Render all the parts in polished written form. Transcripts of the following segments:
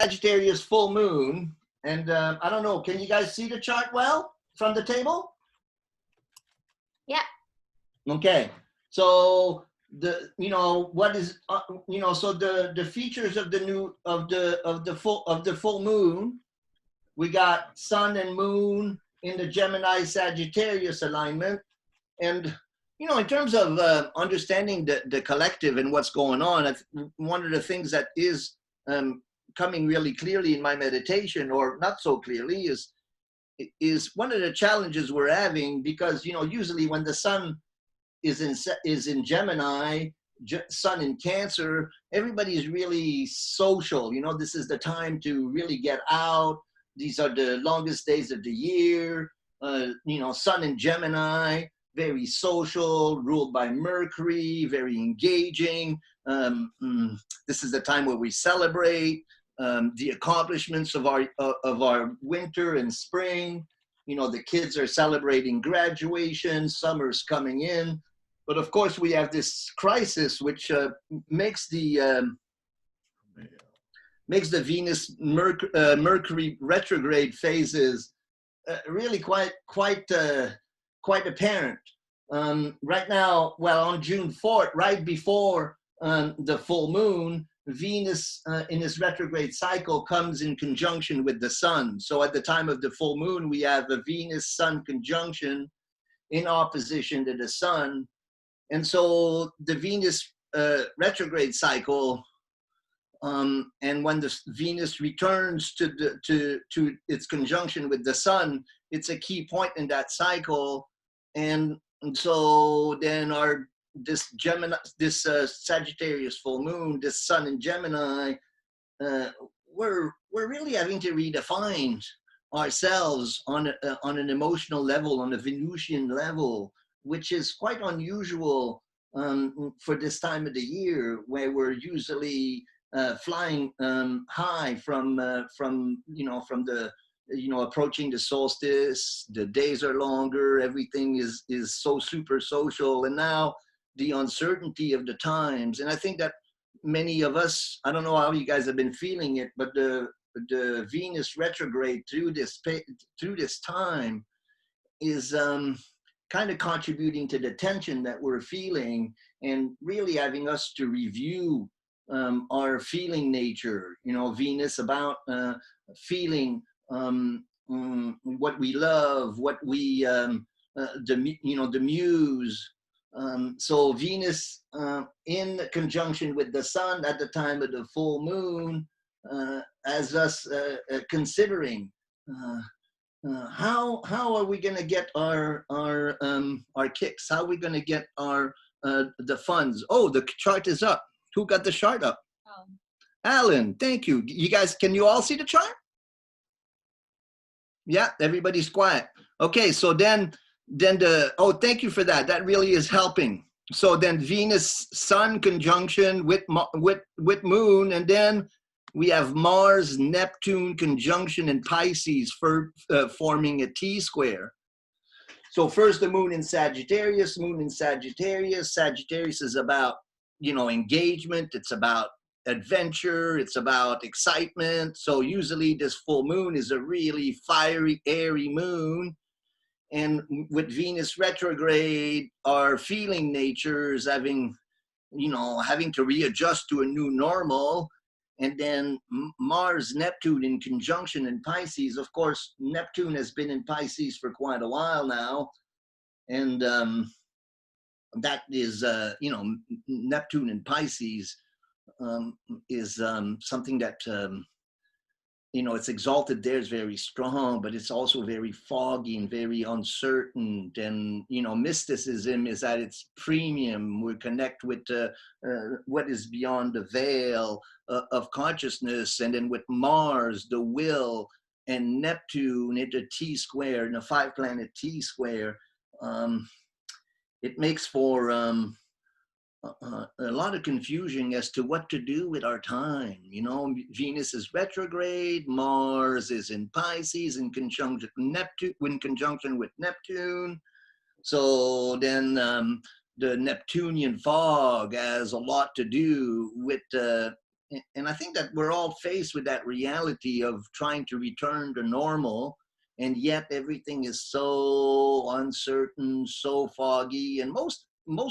Sagittarius full moon, and I don't know, can you guys see the chart well from the table? Yeah. Okay, so what is so the features of the full moon, we got sun and moon in the Gemini Sagittarius alignment. And in terms of understanding the collective and what's going on, one of the things that is coming really clearly in my meditation, or not so clearly, is one of the challenges we're having, because usually when the sun is in Gemini, sun in Cancer, everybody's really social. This is the time to really get out. These are the longest days of the year. Sun in Gemini, very social, ruled by Mercury, very engaging. This is the time where we celebrate the accomplishments of our winter and spring. The kids are celebrating graduation, summer's coming in. But of course, we have this crisis, which makes the Venus Mercury retrograde phases really quite apparent. Right now, well, on June 4th, right before the full moon, Venus in this retrograde cycle comes in conjunction with the sun. So at the time of the full moon, we have a Venus-Sun conjunction in opposition to the sun. And so the Venus retrograde cycle, and when the Venus returns to its conjunction with the sun, it's a key point in that cycle. And so then this Sagittarius full moon, this sun in Gemini, we're really having to redefine ourselves on an emotional level, on a Venusian level, which is quite unusual for this time of the year, where we're usually flying high from the approaching the solstice. The days are longer, everything is so super social, and now the uncertainty of the times. And I think that many of us, I don't know how you guys have been feeling it, but the Venus retrograde through this time is kind of contributing to the tension that we're feeling, and really having us to review our feeling nature. Venus about feeling what we love, what we the muse. So Venus in conjunction with the sun at the time of the full moon, as us considering how are we going to get our kicks? How are we going to get our the funds? Oh, the chart is up. Who got the chart up? Oh. Alan, thank you. You guys, can you all see the chart? Yeah, everybody's quiet. Okay, so then thank you for that. That really is helping. So then Venus Sun conjunction with Moon, and then we have Mars Neptune conjunction in Pisces for forming a T square. So first the Moon in Sagittarius. Moon in Sagittarius. Sagittarius is about engagement. It's about adventure. It's about excitement. So usually this full moon is a really fiery, airy moon. And with Venus retrograde, our feeling natures having to readjust to a new normal. And then Mars Neptune in conjunction in Pisces. Of course, Neptune has been in Pisces for quite a while now. And that is, Neptune in Pisces is something that, it's exalted there, is very strong, but it's also very foggy and very uncertain. And, mysticism is at its premium. We connect with what is beyond the veil of consciousness. And then with Mars, the will, and Neptune into T square, in a 5-planet T square, it makes for a lot of confusion as to what to do with our time. Venus is retrograde, Mars is in Pisces in conjunction with Neptune. So then the Neptunian fog has a lot to do with and I think that we're all faced with that reality of trying to return to normal, and yet everything is so uncertain, so foggy, and most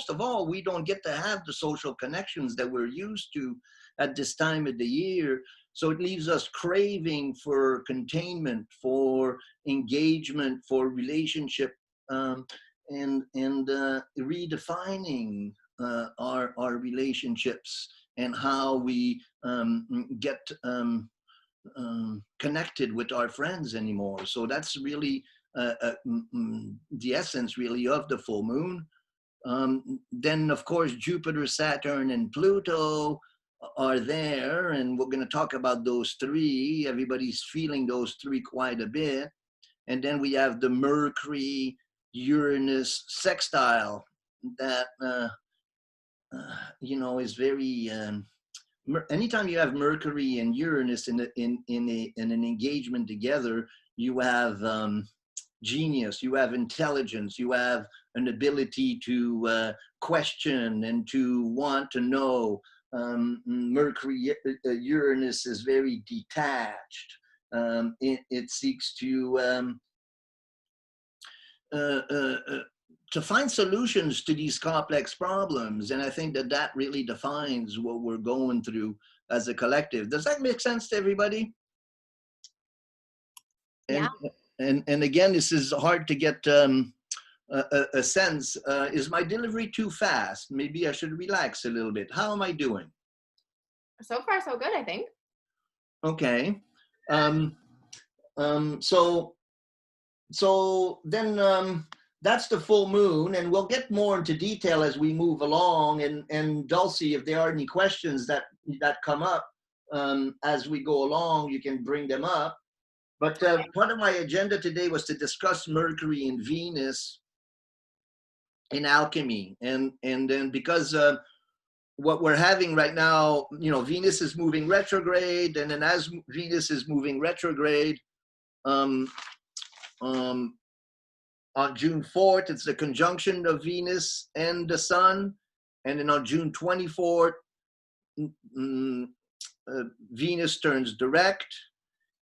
of all, we don't get to have the social connections that we're used to at this time of the year. So it leaves us craving for containment, for engagement, for relationship, and redefining our relationships and how we get connected with our friends anymore. So that's really the essence really of the full moon. Then of course Jupiter, Saturn, and Pluto are there, and we're going to talk about those three. Everybody's feeling those three quite a bit. And then we have the Mercury Uranus sextile that you know, is very anytime you have Mercury and Uranus in an engagement together, you have genius, you have intelligence, you have an ability to question and to want to know. Mercury Uranus is very detached. It seeks to find solutions to these complex problems. And I think that that really defines what we're going through as a collective. Does that make sense to everybody? Yeah. And again, this is hard to get a sense. Is my delivery too fast? Maybe I should relax a little bit. How am I doing? So far, so good, I think. Okay. So then that's the full moon, and we'll get more into detail as we move along. And Dulcie, if there are any questions that come up as we go along, you can bring them up. But part of my agenda today was to discuss Mercury and Venus in alchemy, and then because what we're having right now, you know, Venus is moving retrograde, and then as Venus is moving retrograde, on June 4th, it's the conjunction of Venus and the Sun, and then on June 24th, Venus turns direct.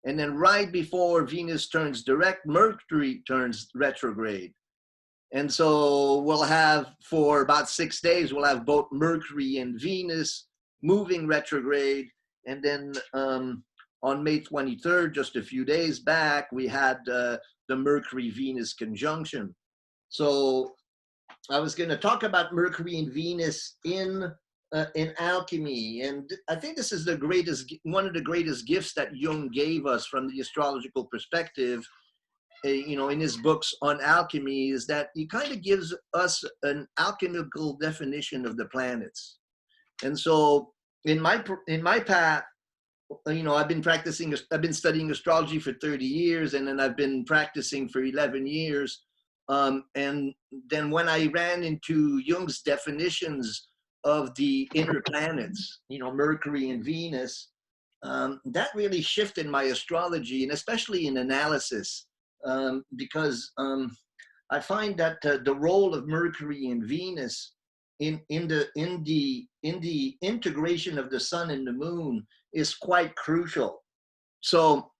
And then right before Venus turns direct, Mercury turns retrograde. And so we'll have, for about 6 days, we'll have both Mercury and Venus moving retrograde. And then on May 23rd, just a few days back, we had the Mercury-Venus conjunction. So I was going to talk about Mercury and Venus in alchemy, and I think this is one of the greatest gifts that Jung gave us from the astrological perspective. You know, in his books on alchemy, is that he kind of gives us an alchemical definition of the planets. And so in my path, you know, I've been studying astrology for 30 years, and then I've been practicing for 11 years. And then when I ran into Jung's definitions of the inner planets, you know, Mercury and Venus, that really shifted my astrology, and especially in analysis, because I find that the role of Mercury and Venus in the integration of the sun and the moon is quite crucial. So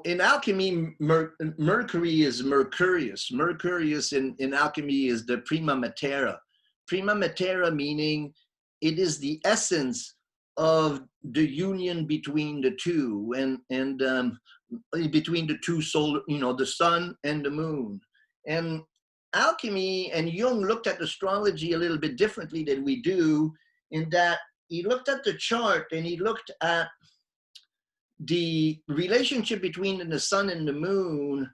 in alchemy, Mercury is Mercurius. Mercurius in alchemy is the prima materia. Prima materia meaning it is the essence of the union between the two, and between the two solar, you know, the sun and the moon. And alchemy and Jung looked at astrology a little bit differently than we do, in that he looked at the chart and he looked at the relationship between the sun and the moon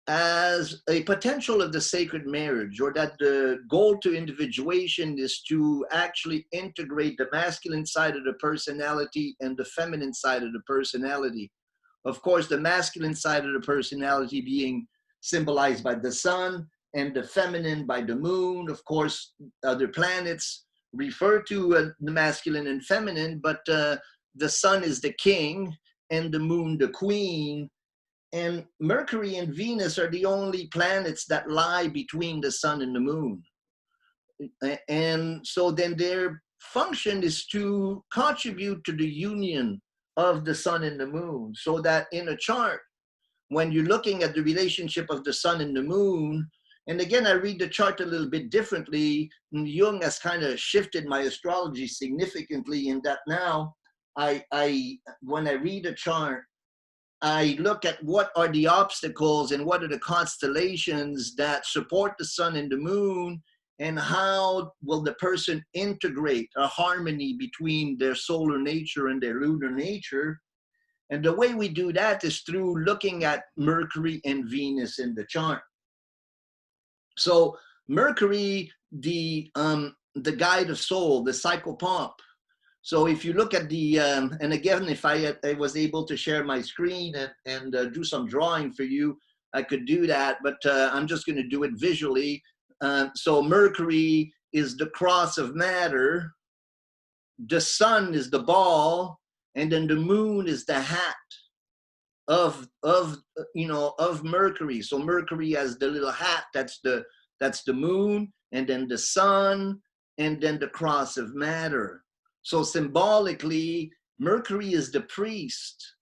as a potential of the sacred marriage, or that the goal to individuation is to actually integrate the masculine side of the personality and the feminine side of the personality. Of course, the masculine side of the personality being symbolized by the sun, and the feminine by the moon. Of course, other planets refer to the masculine and feminine, but the sun is the king and the moon the queen. And Mercury and Venus are the only planets that lie between the sun and the moon. And so then they're function is to contribute to the union of the sun and the moon, so that in a chart, when you're looking at the relationship of the sun and the moon, and again, I read the chart a little bit differently. Jung has kind of shifted my astrology significantly in that now, when I read a chart, I look at what are the obstacles and what are the constellations that support the sun and the moon, and how will the person integrate a harmony between their solar nature and their lunar nature. And the way we do that is through looking at Mercury and Venus in the chart. So Mercury, the guide of soul, the psychopomp. So if you look at the, and again, if I was able to share my screen and do some drawing for you, I could do that, but I'm just going to do it visually. So Mercury is the cross of matter, the sun is the ball, and then the moon is the hat of Mercury. So Mercury has the little hat, that's the moon, and then the sun, and then the cross of matter. So symbolically, Mercury is the priest,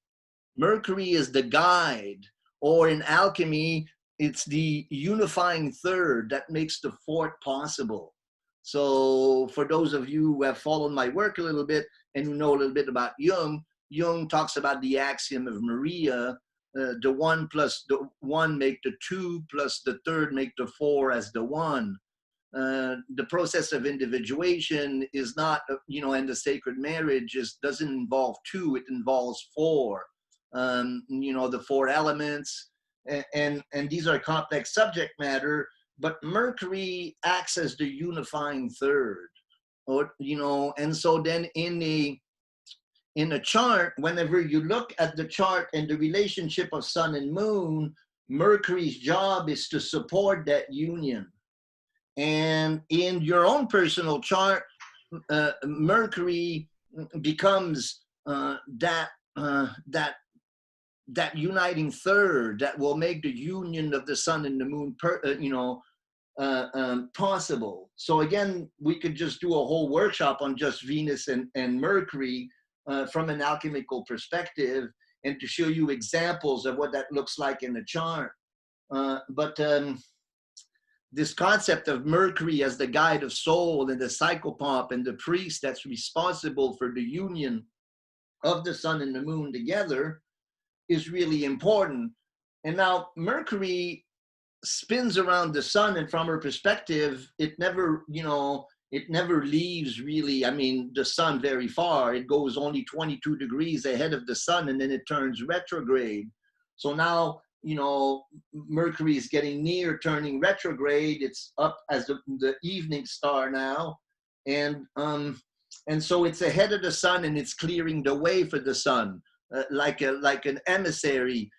Mercury is the guide, or in alchemy, it's the unifying third that makes the fourth possible. So for those of you who have followed my work a little bit and who know a little bit about Jung, Jung talks about the axiom of Maria, the 1 plus the 1 make the 2 plus the third make the 4 as the 1. The process of individuation is not, and the sacred marriage doesn't involve 2, it involves 4. The 4 elements, and these are complex subject matter, but Mercury acts as the unifying third, and so then in a chart, whenever you look at the chart and the relationship of sun and moon, Mercury's job is to support that union. And in your own personal chart, Mercury becomes that uniting third that will make the union of the sun and the moon possible. So again, we could just do a whole workshop on just Venus and Mercury from an alchemical perspective, and to show you examples of what that looks like in the chart. But this concept of Mercury as the guide of soul and the psychopomp and the priest that's responsible for the union of the sun and the moon together is really important. And now Mercury spins around the sun, and from her perspective, it never leaves really, the sun very far. It goes only 22 degrees ahead of the sun, and then it turns retrograde. So now, Mercury is getting near turning retrograde. It's up as the evening star now. And so it's ahead of the sun, and it's clearing the way for the sun, like an emissary,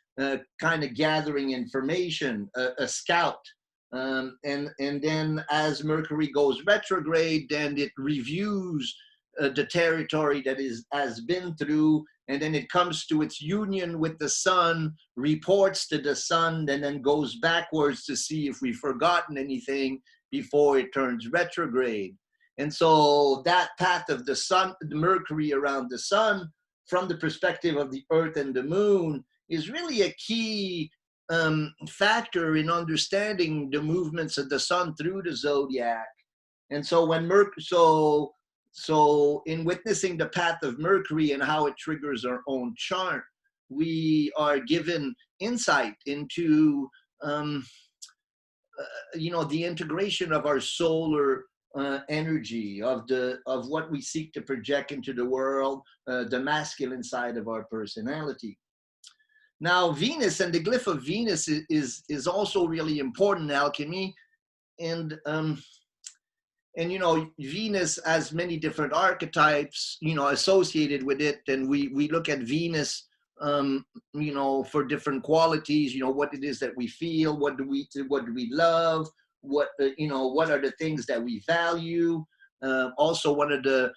kind of gathering information, a scout. And then as Mercury goes retrograde, then it reviews the territory that has been through, and then it comes to its union with the sun, reports to the sun, and then goes backwards to see if we've forgotten anything before it turns retrograde. And so that path of the sun, the Mercury around the sun, from the perspective of the earth and the moon, is really a key factor in understanding the movements of the sun through the zodiac. And so when so in witnessing the path of Mercury and how it triggers our own chart, we are given insight into the integration of our solar energy, of what we seek to project into the world, the masculine side of our personality. Now, Venus and the glyph of Venus is also really important in alchemy, and Venus has many different archetypes, associated with it, and we look at Venus, for different qualities, what it is that we feel, what do we love, what are the things that we value. Also, one of the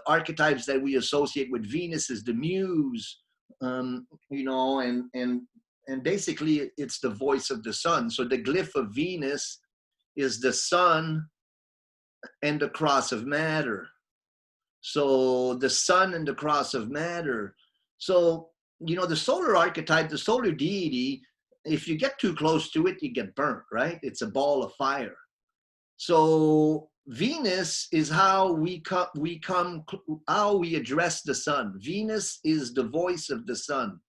archetypes that we associate with Venus is the muse. And basically it's the voice of the sun. So the glyph of Venus is the sun and the cross of matter. So the sun and the cross of matter. So, you know, the solar archetype, the solar deity, if you get too close to it, you get burnt, right? It's a ball of fire. So Venus is how how we address the sun. Venus is the voice of the sun.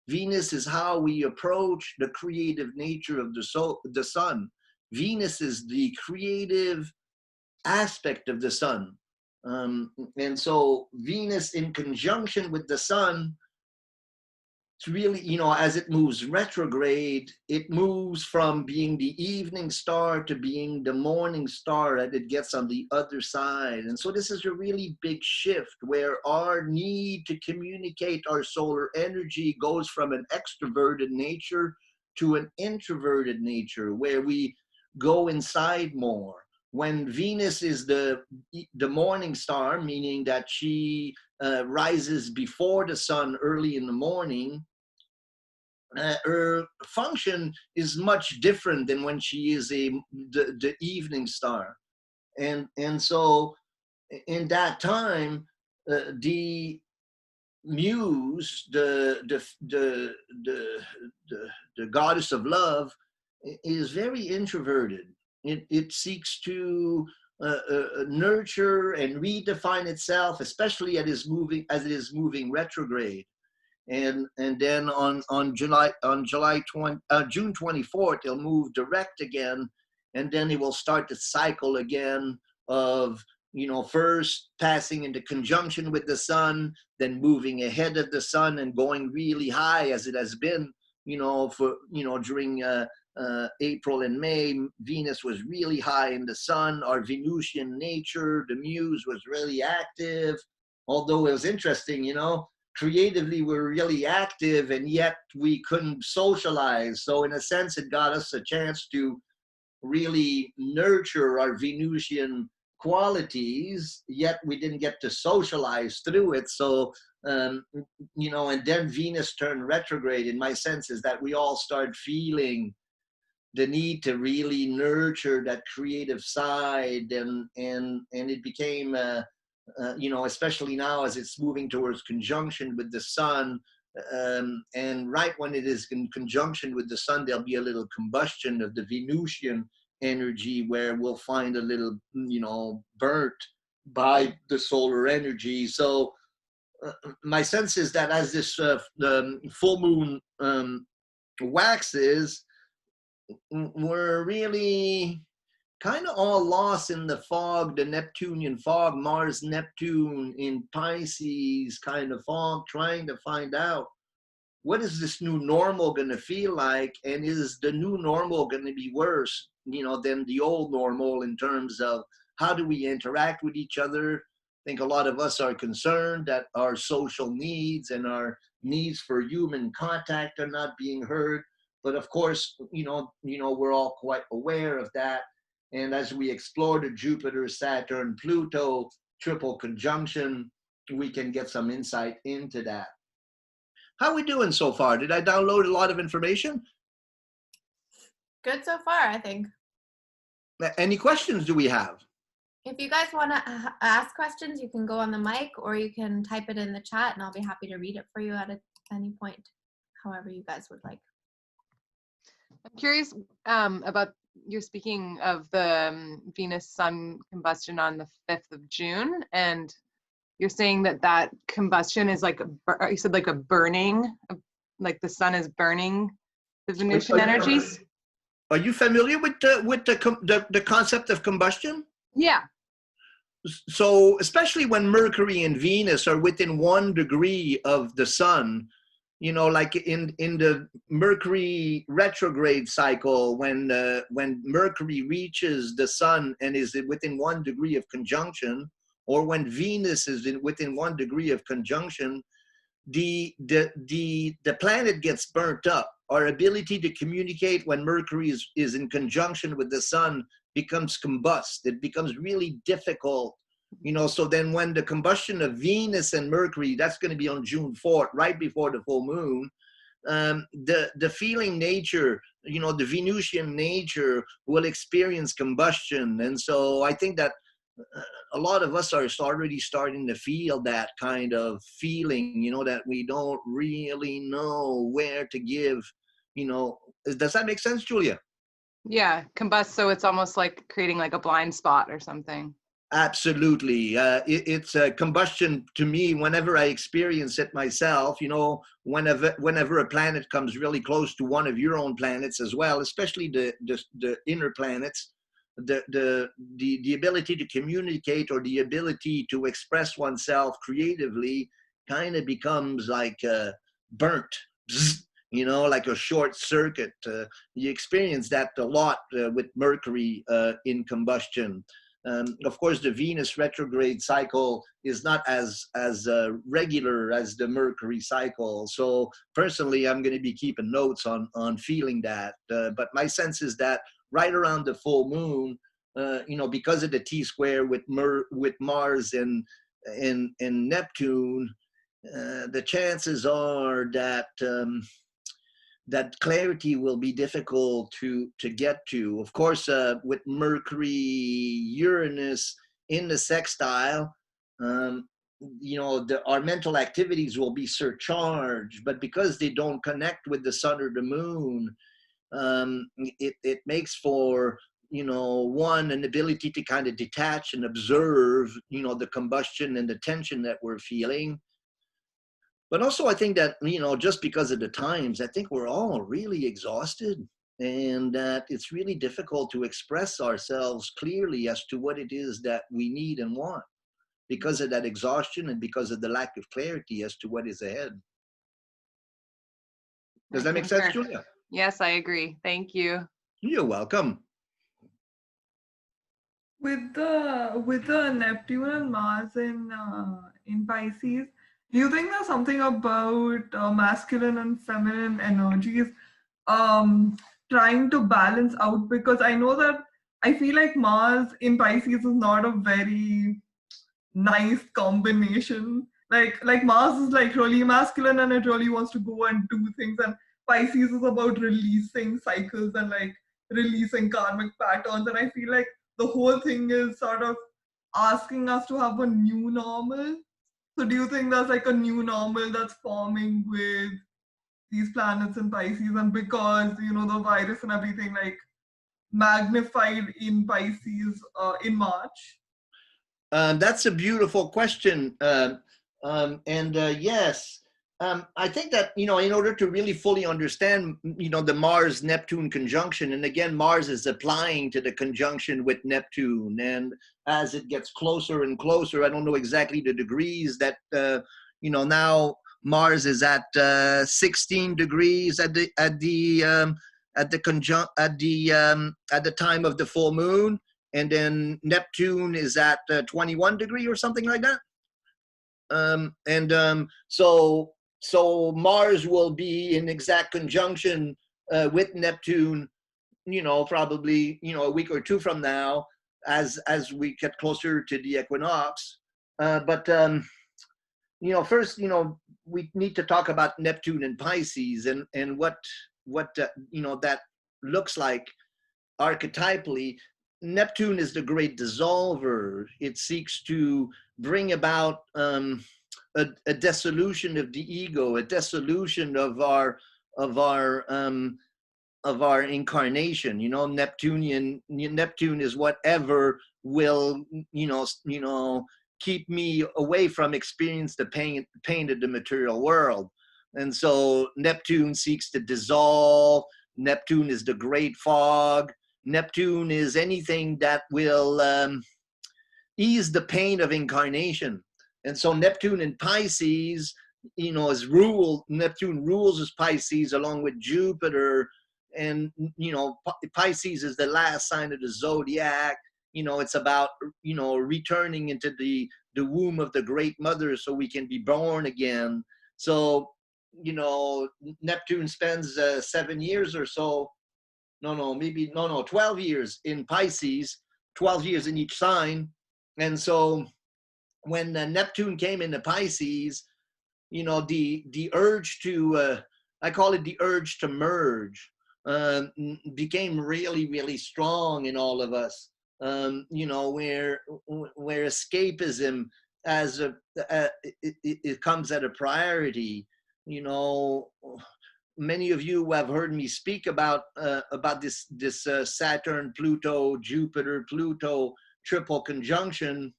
Venus is how we approach the creative nature of the sun. Venus is the creative aspect of the sun. And so Venus in conjunction with the sun, it's really, you know, as it moves retrograde, it moves from being the evening star to being the morning star that it gets on the other side. And so this is a really big shift where our need to communicate our solar energy goes from an extroverted nature to an introverted nature, where we go inside more. When Venus is the morning star, meaning that she rises before the sun early in the morning, her function is much different than when she is the evening star. And so in that time, the muse, the goddess of love, is very introverted. It seeks to nurture and redefine itself, especially as it is moving retrograde. And then on June 24th, it'll move direct again, and then it will start the cycle again of, you know, first passing into conjunction with the sun, then moving ahead of the sun and going really high, as it has been, you know, for, you know, during April and May. Venus was really high in the sun. Our Venusian nature, the muse, was really active. Although it was interesting, you know, creatively we're really active, and yet we couldn't socialize. So in a sense, it got us a chance to really nurture our Venusian qualities, yet we didn't get to socialize through it. So, you know, and then Venus turned retrograde. And my sense is that we all started feeling the need to really nurture that creative side, and it became you know, especially now as it's moving towards conjunction with the sun, and right when it is in conjunction with the sun, there'll be a little combustion of the Venusian energy, where we'll find a little, you know, burnt by the solar energy. So my sense is that as this the full moon waxes, we're really kind of all lost in the fog, the Neptunian fog, Mars, Neptune in Pisces kind of fog, trying to find out what is this new normal going to feel like, and is the new normal going to be worse, you know, than the old normal in terms of how do we interact with each other. I think a lot of us are concerned that our social needs and our needs for human contact are not being heard. But of course, you know, we're all quite aware of that. And as we explore the Jupiter, Saturn, Pluto triple conjunction, we can get some insight into that. How are we doing so far? Did I download a lot of information? Good so far, I think. Any questions do we have? If you guys want to ask questions, you can go on the mic, or you can type it in the chat, and I'll be happy to read it for you at any point, however you guys would like. I'm curious about, you're speaking of the Venus-Sun combustion on the 5th of June, and you're saying that combustion is like, you said like a burning, like the sun is burning the Venusian energies? Are you familiar with the concept of combustion? Yeah. So especially when Mercury and Venus are within 1 degree of the sun, you know, like in the Mercury retrograde cycle, when Mercury reaches the sun and is within 1 degree of conjunction, or when Venus is within 1 degree of conjunction, the planet gets burnt up. Our ability to communicate when Mercury is in conjunction with the sun becomes combust. It becomes really difficult, you know. So then when the combustion of Venus and Mercury, that's going to be on June 4th, right before the full moon, the feeling nature, you know, the Venusian nature will experience combustion. And so I think that a lot of us are already starting to feel that kind of feeling, you know, that we don't really know where to give, you know. Does that make sense, Julia? Yeah, combust, so it's almost like creating like a blind spot or something. Absolutely. It's a combustion to me whenever I experience it myself, you know, whenever a planet comes really close to one of your own planets as well, especially the inner planets, the ability to communicate or the ability to express oneself creatively kind of becomes like burnt, you know, like a short circuit. You experience that a lot with Mercury in combustion. Of course, the Venus retrograde cycle is not as regular as the Mercury cycle. So personally, I'm going to be keeping notes on feeling that. But my sense is that right around the full moon, you know, because of the T-square with Mars and Neptune, the chances are that that clarity will be difficult to get to. Of course, with Mercury, Uranus in the sextile, you know, our mental activities will be surcharged, but because they don't connect with the sun or the moon, it makes for, you know, an ability to kind of detach and observe, you know, the combustion and the tension that we're feeling. But also, I think that, you know, just because of the times, I think we're all really exhausted, and that it's really difficult to express ourselves clearly as to what it is that we need and want because of that exhaustion and because of the lack of clarity as to what is ahead. Does that make sense, Julia? Yes, I agree. Thank you. You're welcome. With the Neptune and Mars in Pisces, do you think there's something about masculine and feminine energies trying to balance out? Because I know that I feel like Mars in Pisces is not a very nice combination. Like Mars is like really masculine and it really wants to go and do things, and Pisces is about releasing cycles and like releasing karmic patterns. And I feel like the whole thing is sort of asking us to have a new normal. So do you think there's like a new normal that's forming with these planets in Pisces? And because, you know, the virus and everything like magnified in Pisces in March? That's a beautiful question. Yes, I think that, you know, in order to really fully understand, you know, the Mars-Neptune conjunction, and again, Mars is applying to the conjunction with Neptune, and as it gets closer and closer, I don't know exactly the degrees that, you know, now Mars is at 16 degrees at the time of the full moon, and then Neptune is at 21 degree or something like that. So Mars will be in exact conjunction with Neptune, you know, probably, you know, a week or two from now, as we get closer to the equinox. You know, first, you know, we need to talk about Neptune and Pisces and what you know, that looks like archetypally. Neptune is the great dissolver. It seeks to bring about a dissolution of the ego, a dissolution of our incarnation. You know, Neptune is whatever will, you know, keep me away from experience the pain of the material world. And so Neptune seeks to dissolve. Neptune is the great fog. Neptune is anything that will ease the pain of incarnation. And so Neptune in Pisces, you know, Neptune rules as Pisces along with Jupiter. And, you know, Pisces is the last sign of the zodiac. You know, it's about, you know, returning into the womb of the great mother so we can be born again. So, you know, Neptune spends 7 years or so, 12 years in Pisces, 12 years in each sign. And so when Neptune came into Pisces, you know, the urge to, I call it the urge to merge, became really, really strong in all of us. you know, where escapism as it comes at a priority. You know, many of you have heard me speak about this Saturn, Pluto, Jupiter, Pluto triple conjunction.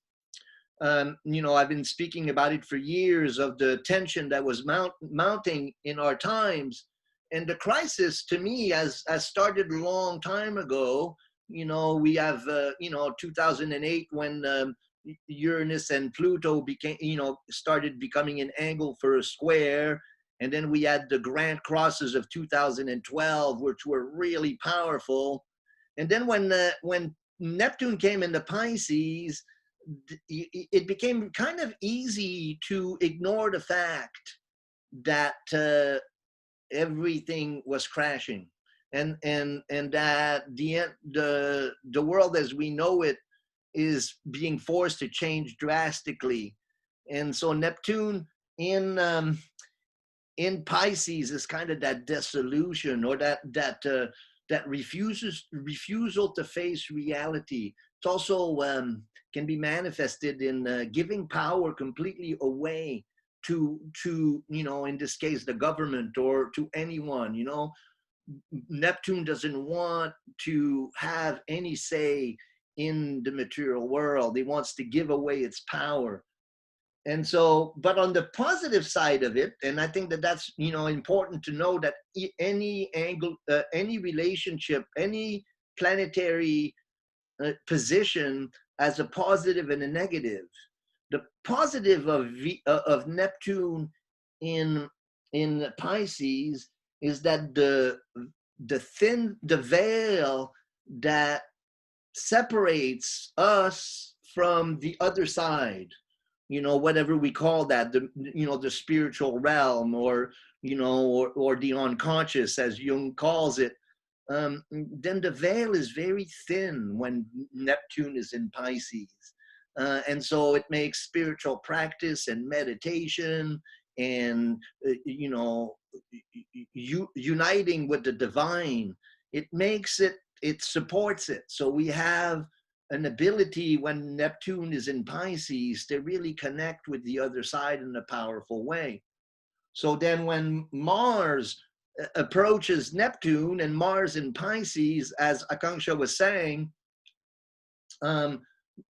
You know, I've been speaking about it for years, of the tension that was mounting in our times. And the crisis, to me, has started a long time ago. You know, we have, you know, 2008, when Uranus and Pluto became, you know, started becoming an angle for a square. And then we had the grand crosses of 2012, which were really powerful. And then when Neptune came into Pisces, it became kind of easy to ignore the fact that everything was crashing, and that the world as we know it is being forced to change drastically. And so Neptune in Pisces is kind of that dissolution, or that refusal to face reality. It's also can be manifested in giving power completely away to, you know, in this case, the government, or to anyone. You know, Neptune doesn't want to have any say in the material world. It wants to give away its power. And so, but on the positive side of it, and I think that that's, you know, important to know, that any angle, any relationship, any planetary position has a positive and a negative. The positive of Neptune in Pisces is that the veil that separates us from the other side, you know, whatever we call that, you know, the spiritual realm, or, you know, or the unconscious, as Jung calls it, then the veil is very thin when Neptune is in Pisces. And so it makes spiritual practice and meditation and, you know, uniting with the divine, it makes it, it supports it. So we have an ability, when Neptune is in Pisces, to really connect with the other side in a powerful way. So then when Mars approaches Neptune, and Mars in Pisces, as Akanksha was saying,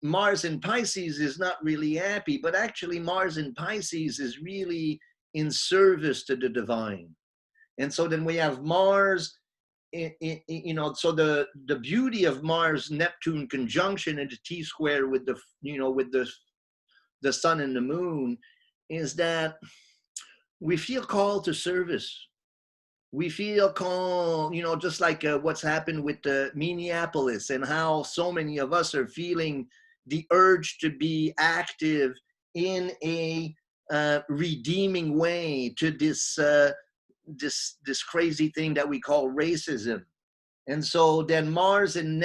Mars in Pisces is not really happy, but actually Mars in Pisces is really in service to the divine. And so then we have Mars, you know, so the beauty of Mars Neptune conjunction into T square with the, you know, with the sun and the moon, is that we feel called to service. We feel called, you know, just like what's happened with Minneapolis, and how so many of us are feeling the urge to be active in a redeeming way to this this crazy thing that we call racism. And so then Mars in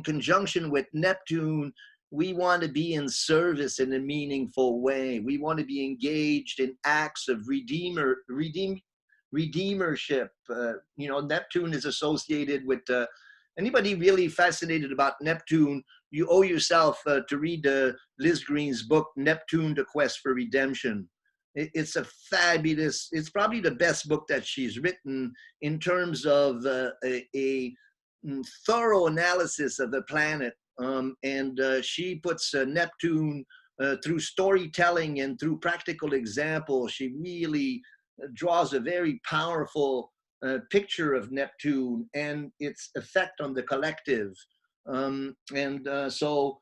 conjunction with Neptune, we want to be in service in a meaningful way. We want to be engaged in acts of redeemership. You know, Neptune is associated with anybody really fascinated about Neptune. You owe yourself to read Liz Green's book, Neptune, The Quest for Redemption. It's a fabulous, it's probably the best book that she's written in terms of a thorough analysis of the planet. And she puts Neptune through storytelling and through practical example. She really draws a very powerful picture of Neptune and its effect on the collective. So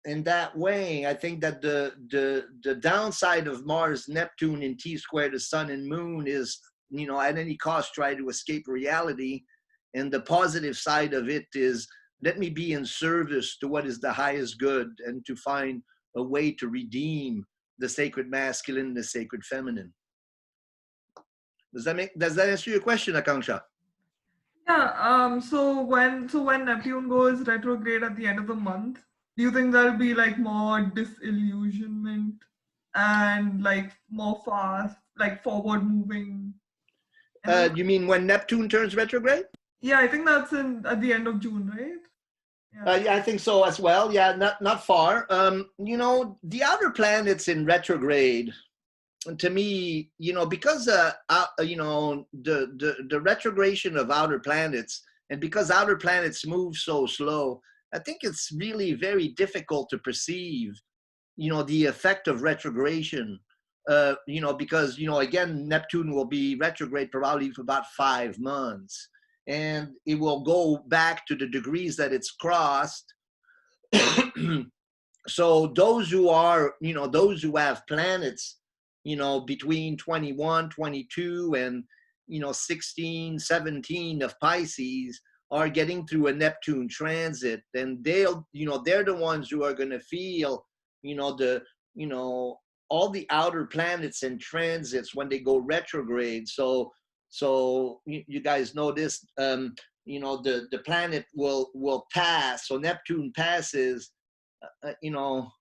in that way, I think that the downside of Mars, Neptune in T square, the sun and moon, is, you know, at any cost try to escape reality. And the positive side of it is, let me be in service to what is the highest good, and to find a way to redeem the sacred masculine, the sacred feminine. Does that answer your question, Akanksha? Yeah. So when Neptune goes retrograde at the end of the month, do you think there'll be like more disillusionment and like more fast, like forward moving? You mean when Neptune turns retrograde? Yeah, I think that's at the end of June, right? Yeah, I think so as well. Yeah, not far. You know, the outer planets in retrograde, to me, you know, because you know, the retrogression of outer planets, and because outer planets move so slow, I think it's really very difficult to perceive, you know, the effect of retrogression. You know, because, you know, again, Neptune will be retrograde probably for about 5 months, and it will go back to the degrees that it's crossed. So those who are, you know, those who have planets, you know, between 21, 22, and, you know, 16, 17 of Pisces are getting through a Neptune transit, and they'll, you know, they're the ones who are going to feel, you know, you know, all the outer planets and transits when they go retrograde. So you guys know this, you know, the planet will pass. So Neptune passes, you know,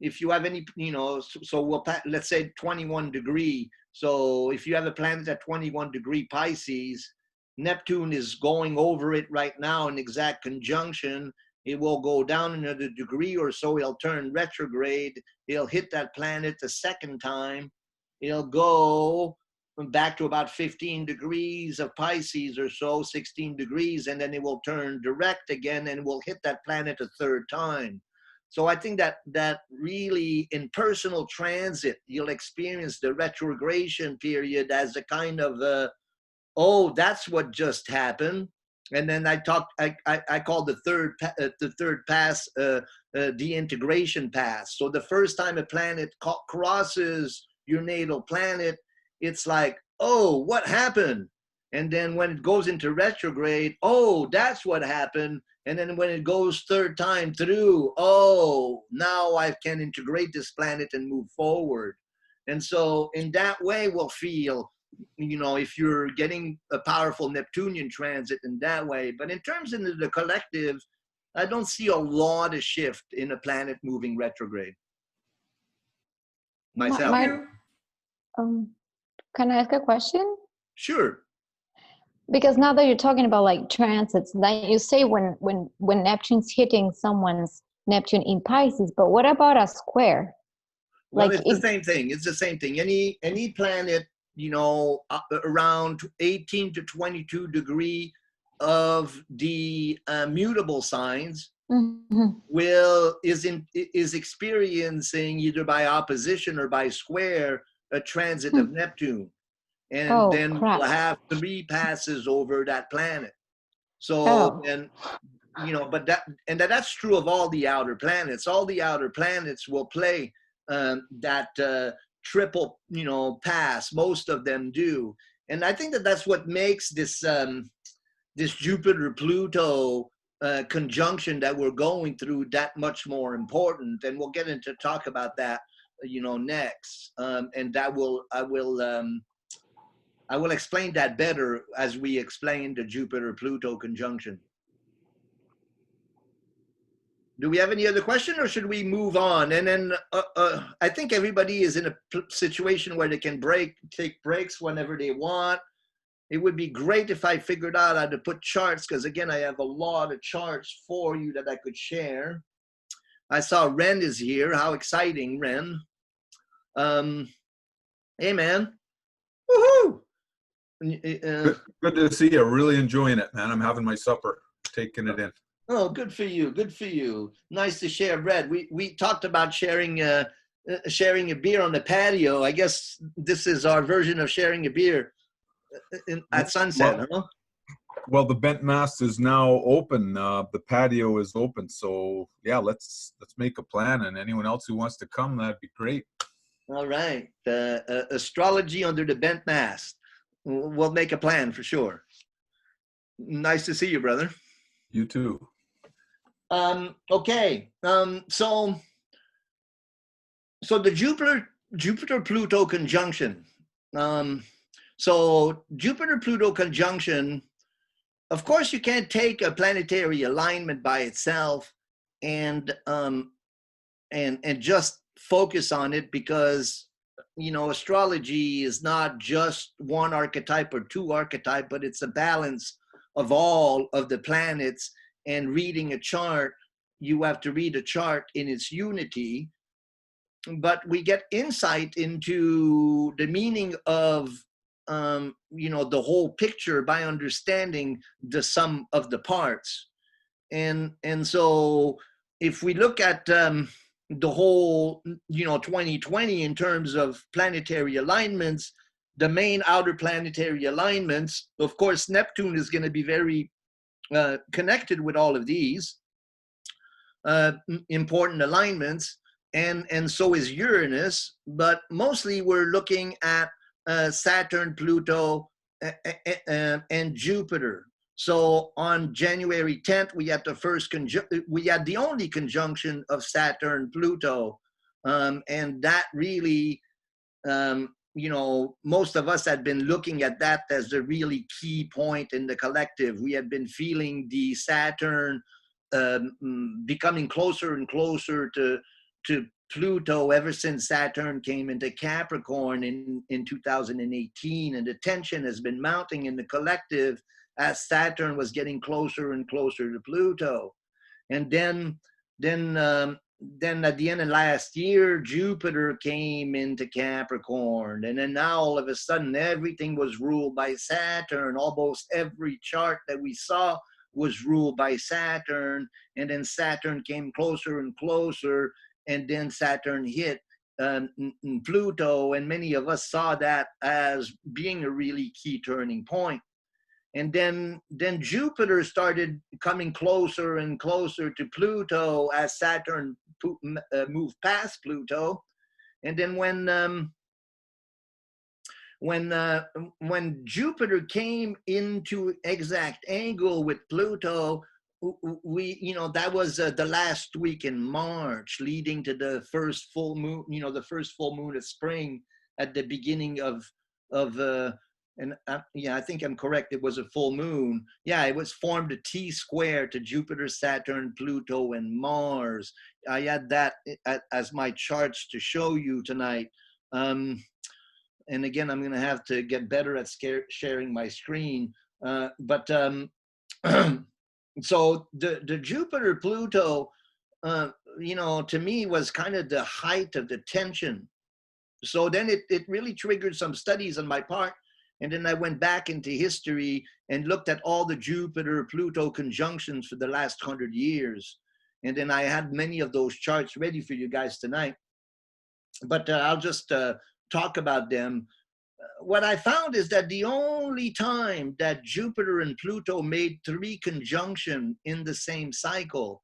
if you have any, you know, so let's say 21 degree. So if you have a planet at 21 degree Pisces, Neptune is going over it right now in exact conjunction. It will go down another degree or so. It'll turn retrograde. It'll hit that planet a second time. It'll go back to about 15 degrees of Pisces or so, 16 degrees, and then it will turn direct again and will hit that planet a third time. So I think that really in personal transit, you'll experience the retrogression period as a kind of, oh, that's what just happened. And then I call the third pass the integration pass. So the first time a planet crosses your natal planet, it's like, oh, what happened? And then when it goes into retrograde, oh, that's what happened. And then when it goes third time through, oh, now I can integrate this planet and move forward. And so in that way, we'll feel, you know, if you're getting a powerful Neptunian transit in that way. But in terms of the collective, I don't see a lot of shift in a planet moving retrograde. Myself. Can I ask a question? Sure. Because now that you're talking about like transits, like you say when Neptune's hitting someone's Neptune in Pisces, but what about a square? Well, Like it's the same thing. It's the same thing. Any planet, you know, around 18 to 22 degree of the mutable signs is experiencing, either by opposition or by square, a transit of Neptune. And then we'll have 3 passes over that planet. So, and, you know, but that's true of all the outer planets. All the outer planets will play that triple, you know, pass. Most of them do. And I think that's what makes this this Jupiter-Pluto conjunction that we're going through that much more important. And we'll get into talk about that, you know, next. And that I will explain that better as we explain the Jupiter-Pluto conjunction. Do we have any other question, or should we move on? And then I think everybody is in a situation where they can take breaks whenever they want. It would be great if I figured out how to put charts, because again, I have a lot of charts for you that I could share. I saw Ren is here. How exciting, Ren. Hey, man. Woohoo! Good to see you. Really enjoying it, man. I'm having my supper, taking it in. Oh, good for you. Good for you. Nice to share bread. We talked about sharing a beer on the patio. I guess this is our version of sharing a beer at sunset, huh? Well, the Bent Mast is now open. The patio is open. So yeah, let's make a plan. And anyone else who wants to come, that'd be great. All right. Astrology under the Bent Mast. We'll make a plan for sure. Nice to see you, brother. You too. Okay. So the Jupiter-Pluto conjunction. So Jupiter-Pluto conjunction, of course, you can't take a planetary alignment by itself and just focus on it, because, you know, astrology is not just one archetype or 2 archetypes, but it's a balance of all of the planets and reading a chart, you have to read a chart in its unity, but we get insight into the meaning of you know, the whole picture by understanding the sum of the parts. And so if we look at the whole, you know, 2020 in terms of planetary alignments, the main outer planetary alignments, of course, Neptune is going to be very connected with all of these important alignments, and so is Uranus, but mostly we're looking at Saturn, Pluto, and Jupiter. So on January 10th, we had the only conjunction of Saturn, Pluto, and that really, you know, most of us had been looking at that as the really key point in the collective. We had been feeling the Saturn becoming closer and closer to Pluto ever since Saturn came into Capricorn in 2018, and the tension has been mounting in the collective as Saturn was getting closer and closer to Pluto. And then at the end of last year, Jupiter came into Capricorn, and then now all of a sudden everything was ruled by Saturn. Almost every chart that we saw was ruled by Saturn, and then Saturn came closer and closer, and then Saturn hit Pluto, and many of us saw that as being a really key turning point. And then Jupiter started coming closer and closer to Pluto as Saturn moved past Pluto. And then when Jupiter came into exact angle with Pluto, we, you know, that was the last week in March, leading to the first full moon, you know, the first full moon of spring at the beginning of yeah, I think I'm correct. It was a full moon. Yeah, it was formed a T square to Jupiter, Saturn, Pluto, and Mars. I had that as my charts to show you tonight. And again, I'm going to have to get better at sharing my screen. So the Jupiter Pluto, you know, to me was kind of the height of the tension. So then it really triggered some studies on my part. And then I went back into history and looked at all the Jupiter Pluto conjunctions for the last 100 years. And then I had many of those charts ready for you guys tonight. But I'll just talk about them. What I found is that the only time that Jupiter and Pluto made 3 conjunction in the same cycle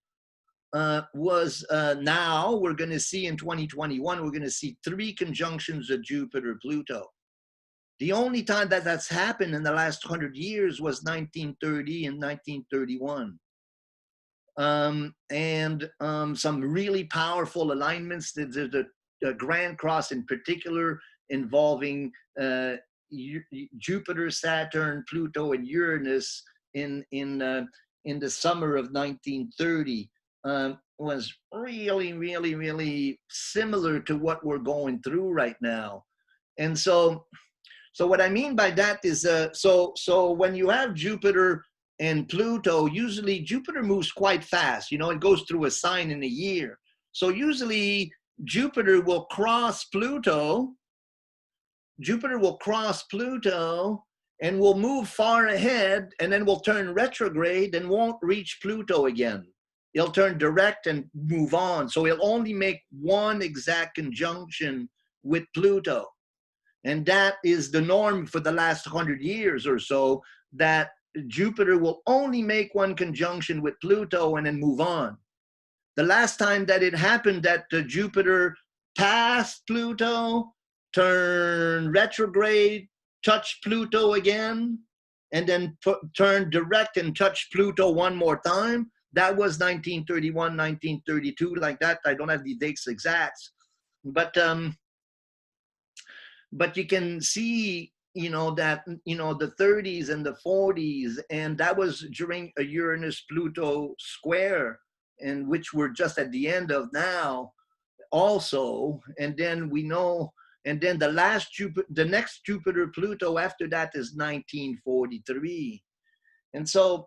was now we're going to see in 2021, we're going to see 3 conjunctions of Jupiter Pluto. The only time that that's happened in the last 100 years was 1930 and 1931. Some really powerful alignments. There's the Grand Cross in particular involving Jupiter, Saturn, Pluto, and Uranus in the summer of 1930 was really, really, really similar to what we're going through right now. And so what I mean by that is, so when you have Jupiter and Pluto, usually Jupiter moves quite fast. You know, it goes through a sign in a year. So usually Jupiter will cross Pluto. Jupiter will cross Pluto and will move far ahead, and then will turn retrograde and won't reach Pluto again. He'll turn direct and move on. So he'll only make one exact conjunction with Pluto. And that is the norm for the last 100 years or so, that Jupiter will only make one conjunction with Pluto and then move on. The last time that it happened that Jupiter passed Pluto, turned retrograde, touched Pluto again, and then turned direct and touched Pluto one more time, that was 1931, 1932, like that. I don't have the dates exact, but you can see, you know, that, you know, the 30s and the 40s, and that was during a Uranus-Pluto square, and which we're just at the end of now also. And then we know, and then the next Jupiter-Pluto after that is 1943. And so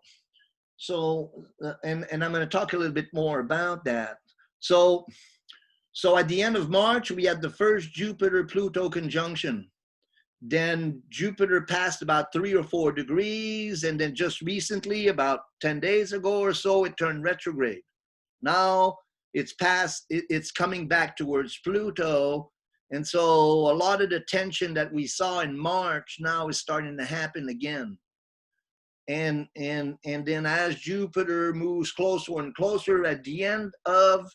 and I'm going to talk a little bit more about that. So at the end of March, we had the first Jupiter-Pluto conjunction. Then Jupiter passed about 3 or 4 degrees, and then just recently, about 10 days ago or so, it turned retrograde. Now it's coming back towards Pluto. And so a lot of the tension that we saw in March now is starting to happen again. And then as Jupiter moves closer and closer at the end of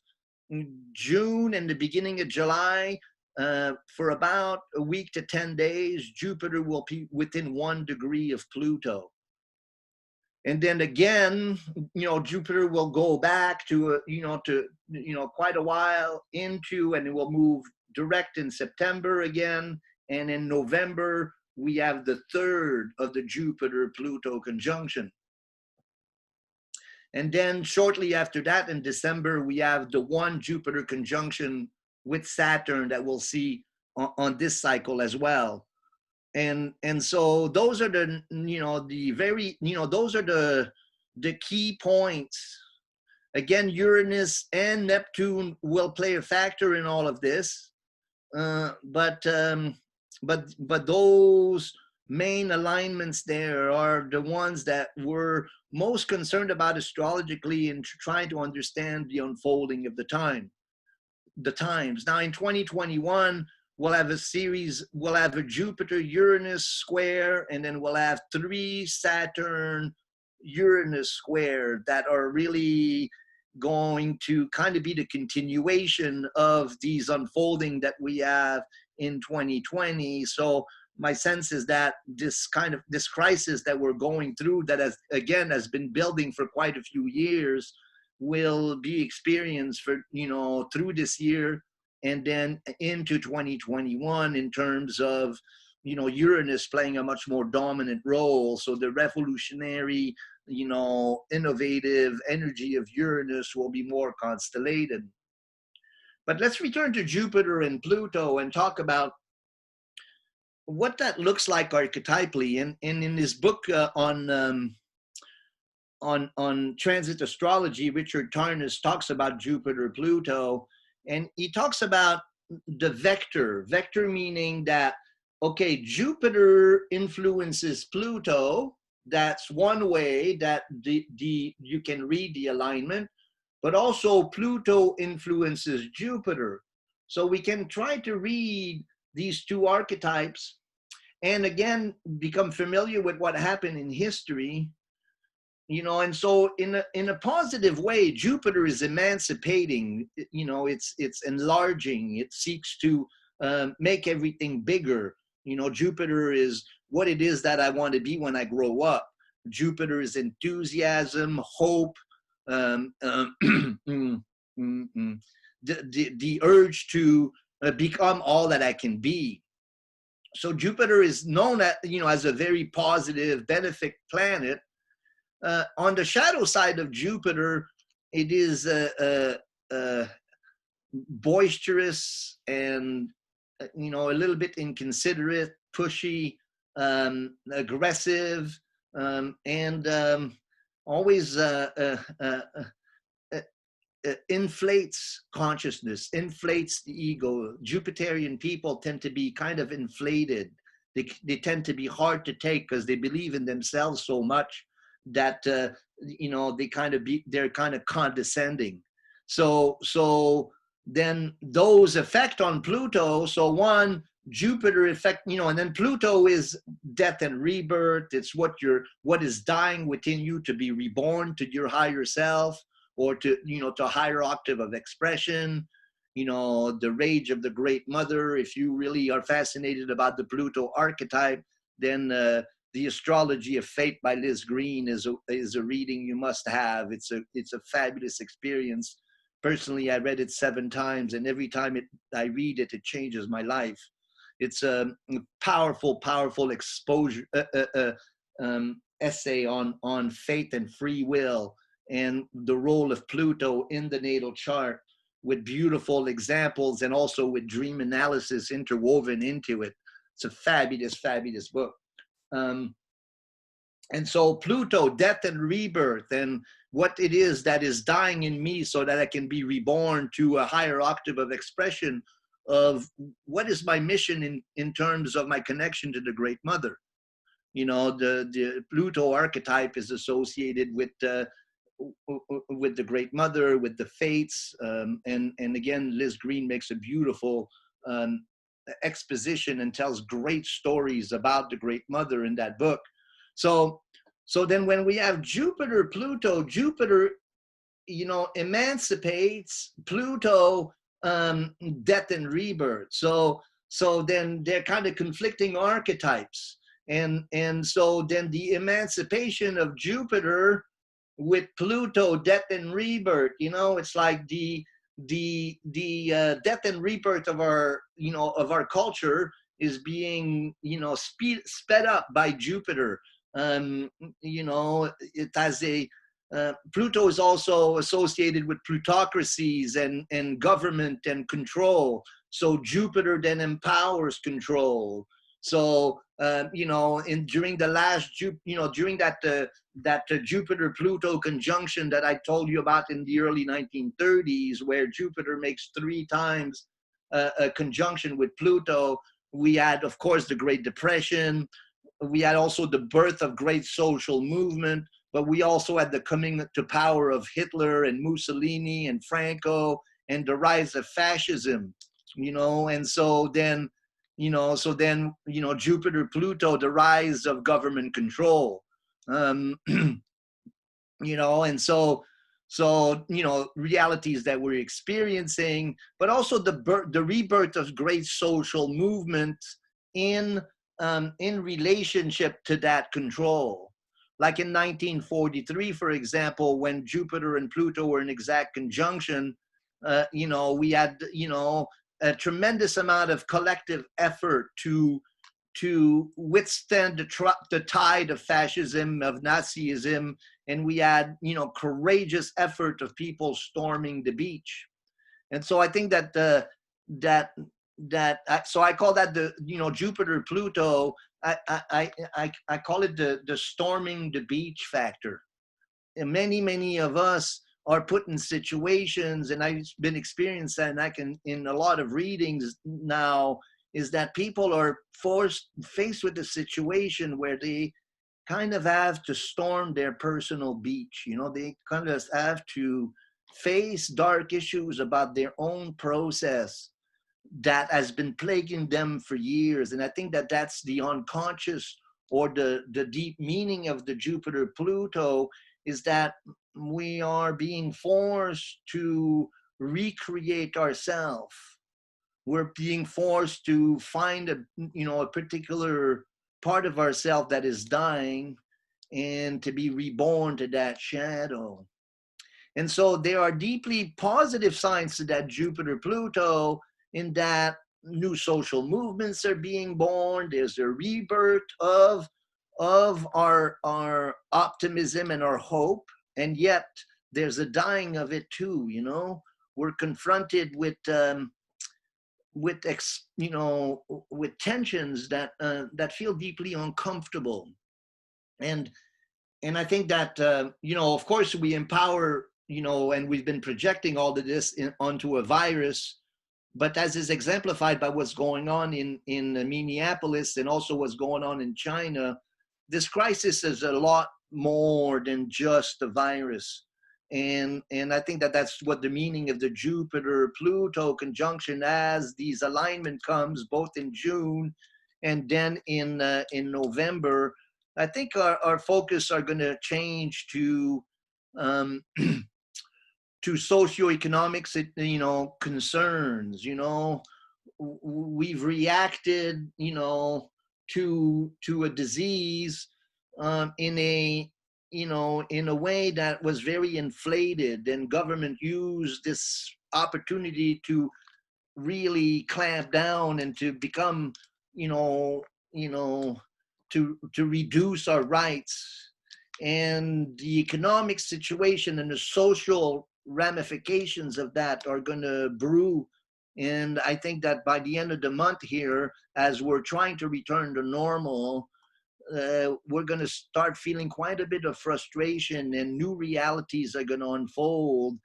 June and the beginning of July, for about a week to 10 days, Jupiter will be within 1 degree of Pluto. And then again, Jupiter will go back to, quite a while into, and it will move direct in September again. And in November, we have the 3rd of the Jupiter-Pluto conjunction. And then shortly after that, in December, we have the 1 Jupiter conjunction with Saturn that we'll see on this cycle as well. And so those are the, those are the key points. Again, Uranus and Neptune will play a factor in all of this. But those main alignments there are the ones that we're most concerned about astrologically and trying to understand the unfolding of the times. Now in 2021, we'll have a Jupiter-Uranus square, and then we'll have 3 Saturn-Uranus square that are really going to kind of be the continuation of these unfolding that we have in 2020. So my sense is that this crisis that we're going through, that has been building for quite a few years, will be experienced for, through this year and then into 2021 in terms of, Uranus playing a much more dominant role. So the revolutionary, innovative energy of Uranus will be more constellated. But let's return to Jupiter and Pluto and talk about what that looks like archetypally. And in this book on transit astrology, Richard Tarnas talks about Jupiter, Pluto, and he talks about the vector meaning that, okay, Jupiter influences Pluto. That's one way that you can read the alignment, but also Pluto influences Jupiter. So we can try to read these 2 archetypes and again become familiar with what happened in history. And so in a positive way, Jupiter is emancipating, it's enlarging, it seeks to make everything bigger. Jupiter is what it is that I want to be when I grow up. Jupiter is enthusiasm, hope, the urge to become all that I can be. So Jupiter is known as a very positive, benefic planet. On the shadow side of Jupiter, it is boisterous and a little bit inconsiderate, pushy, aggressive, and always inflates consciousness, inflates the ego. Jupiterian people tend to be kind of inflated. They tend to be hard to take because they believe in themselves so much that they're kind of condescending. So then those effect on Pluto. So one, Jupiter effect, and then Pluto is death and rebirth. It's what is dying within you to be reborn to your higher self, or to a higher octave of expression. The rage of the great mother. If you really are fascinated about the Pluto archetype, then the Astrology of Fate by Liz Green is a reading you must have. It's a fabulous experience. Personally, I read it 7 times, and every time I read it, it changes my life. It's a powerful exposure essay on faith and free will and the role of Pluto in the natal chart, with beautiful examples and also with dream analysis interwoven into it. It's a fabulous book. And so Pluto, death and rebirth, and what it is that is dying in me so that I can be reborn to a higher octave of expression of what is my mission in terms of my connection to the Great Mother. You know, the Pluto archetype is associated with the Great Mother, with the Fates, and again, Liz Green makes a beautiful exposition and tells great stories about the Great Mother in that book. So then when we have Jupiter, Pluto, Jupiter, you know, emancipates, Pluto, death and rebirth. So then they're kind of conflicting archetypes. And so then the emancipation of Jupiter with Pluto, death and rebirth, you know, it's like the death and rebirth of our, you know, of our culture is being, you know, sped up by Jupiter. You know, it has a, Pluto is also associated with plutocracies and government and control. So Jupiter then empowers control. So, you know, during the last, during that Jupiter-Pluto conjunction that I told you about in the early 1930s, where Jupiter makes 3 times a conjunction with Pluto, we had, of course, the Great Depression. We had also the birth of great social movement, but we also had the coming to power of Hitler and Mussolini and Franco and the rise of fascism, you know, and so then, Jupiter, Pluto, the rise of government control, you know, and so, you know, realities that we're experiencing, but also the rebirth of great social movements in relationship to that control. Like in 1943, for example, when Jupiter and Pluto were in exact conjunction, you know, we had, you know, a tremendous amount of collective effort to withstand the tide of fascism, of Nazism, and we had, you know, courageous effort of people storming the beach. And so I think that so I call that the, you know, Jupiter Pluto. I call it the storming the beach factor. And many of us are put in situations, and I've been experiencing that, and I can, in a lot of readings now, is that people are faced with a situation where they kind of have to storm their personal beach. You know, they kind of have to face dark issues about their own process that has been plaguing them for years. And I think that that's the unconscious or the deep meaning of the Jupiter Pluto, is that we are being forced to recreate ourselves. We're being forced to find a particular part of ourselves that is dying and to be reborn to that shadow. And so there are deeply positive signs to that Jupiter Pluto, in that new social movements are being born. There's a rebirth of our optimism and our hope, and yet there's a dying of it too. You know, we're confronted with tensions that feel deeply uncomfortable, and I think that you know, of course, we empower, you know, and we've been projecting all of this onto a virus. But as is exemplified by what's going on in Minneapolis and also what's going on in China, this crisis is a lot more than just a virus. And I think that that's what the meaning of the Jupiter-Pluto conjunction, as these alignment comes both in June and then in November. I think our focus are going to change to to socioeconomic, you know, concerns. You know, we've reacted, you know, to a disease in a way that was very inflated, and government used this opportunity to really clamp down and to become, to reduce our rights. And the economic situation and the social ramifications of that are going to brew. And I think that by the end of the month here, as we're trying to return to normal, we're going to start feeling quite a bit of frustration, and new realities are going to unfold,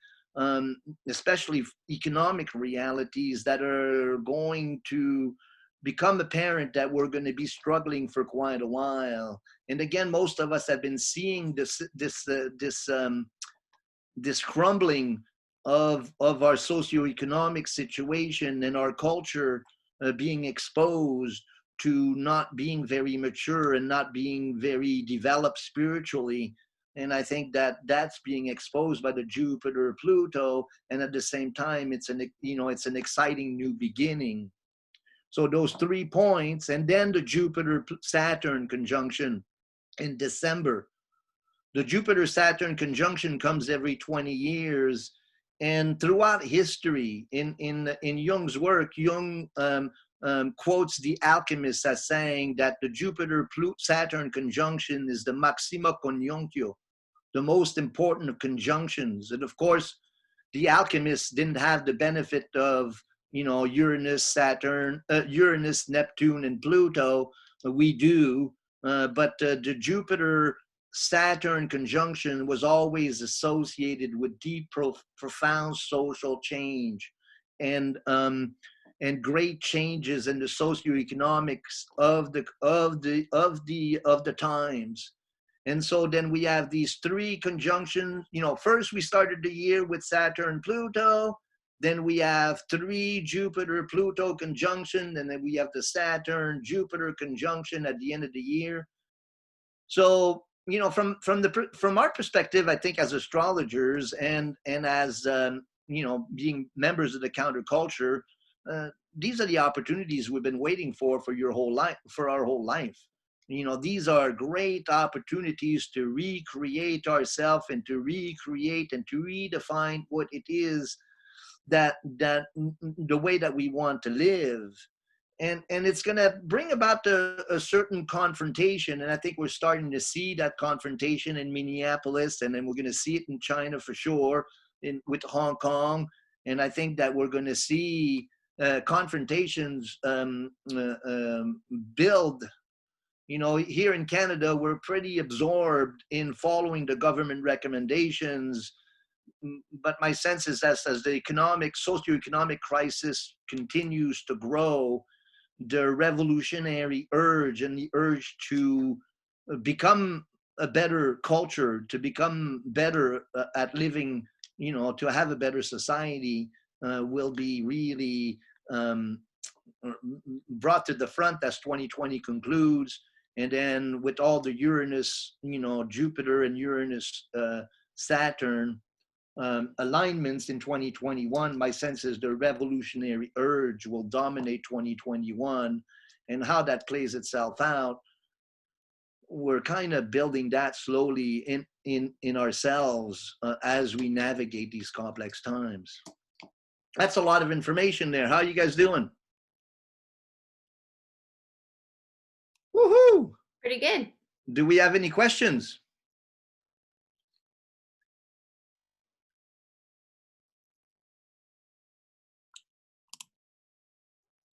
especially economic realities that are going to become apparent that we're going to be struggling for quite a while. And again, most of us have been seeing this crumbling of our socioeconomic situation and our culture being exposed to not being very mature and not being very developed spiritually. And I think that that's being exposed by the Jupiter Pluto, and at the same time it's an exciting new beginning. So those 3 points, and then the Jupiter Saturn conjunction in December. The Jupiter Saturn conjunction comes every 20 years, and throughout history, in Jung's work, Jung quotes the alchemists as saying that the Jupiter Saturn conjunction is the maxima coniunctio, the most important of conjunctions. And of course, the alchemists didn't have the benefit of Uranus, Uranus, Neptune, and Pluto. We do, but the Jupiter Saturn conjunction was always associated with deep, profound social change, and great changes in the socioeconomics of the times. And so then we have these 3 conjunctions. First we started the year with Saturn, Pluto. Then we have 3 Jupiter-Pluto conjunction, and then we have the Saturn-Jupiter conjunction at the end of the year. So, from our perspective, I think as astrologers and as being members of the counterculture, these are the opportunities we've been waiting for your whole life, for our whole life. These are great opportunities to recreate ourselves and to recreate and to redefine what it is that the way that we want to live. And it's going to bring about a certain confrontation. And I think we're starting to see that confrontation in Minneapolis, and then we're going to see it in China for sure, with Hong Kong. And I think that we're going to see confrontations build. Here in Canada, we're pretty absorbed in following the government recommendations. But my sense is that as the socioeconomic crisis continues to grow, the revolutionary urge and the urge to become a better culture, to become better at living, to have a better society, will be really brought to the front as 2020 concludes. And then with all the Uranus, Jupiter and Uranus, Saturn alignments in 2021, my sense is the revolutionary urge will dominate 2021. And how that plays itself out, we're kind of building that slowly in ourselves as we navigate these complex times. That's a lot of information there. How are you guys doing? Woohoo! Pretty good. Do we have any questions?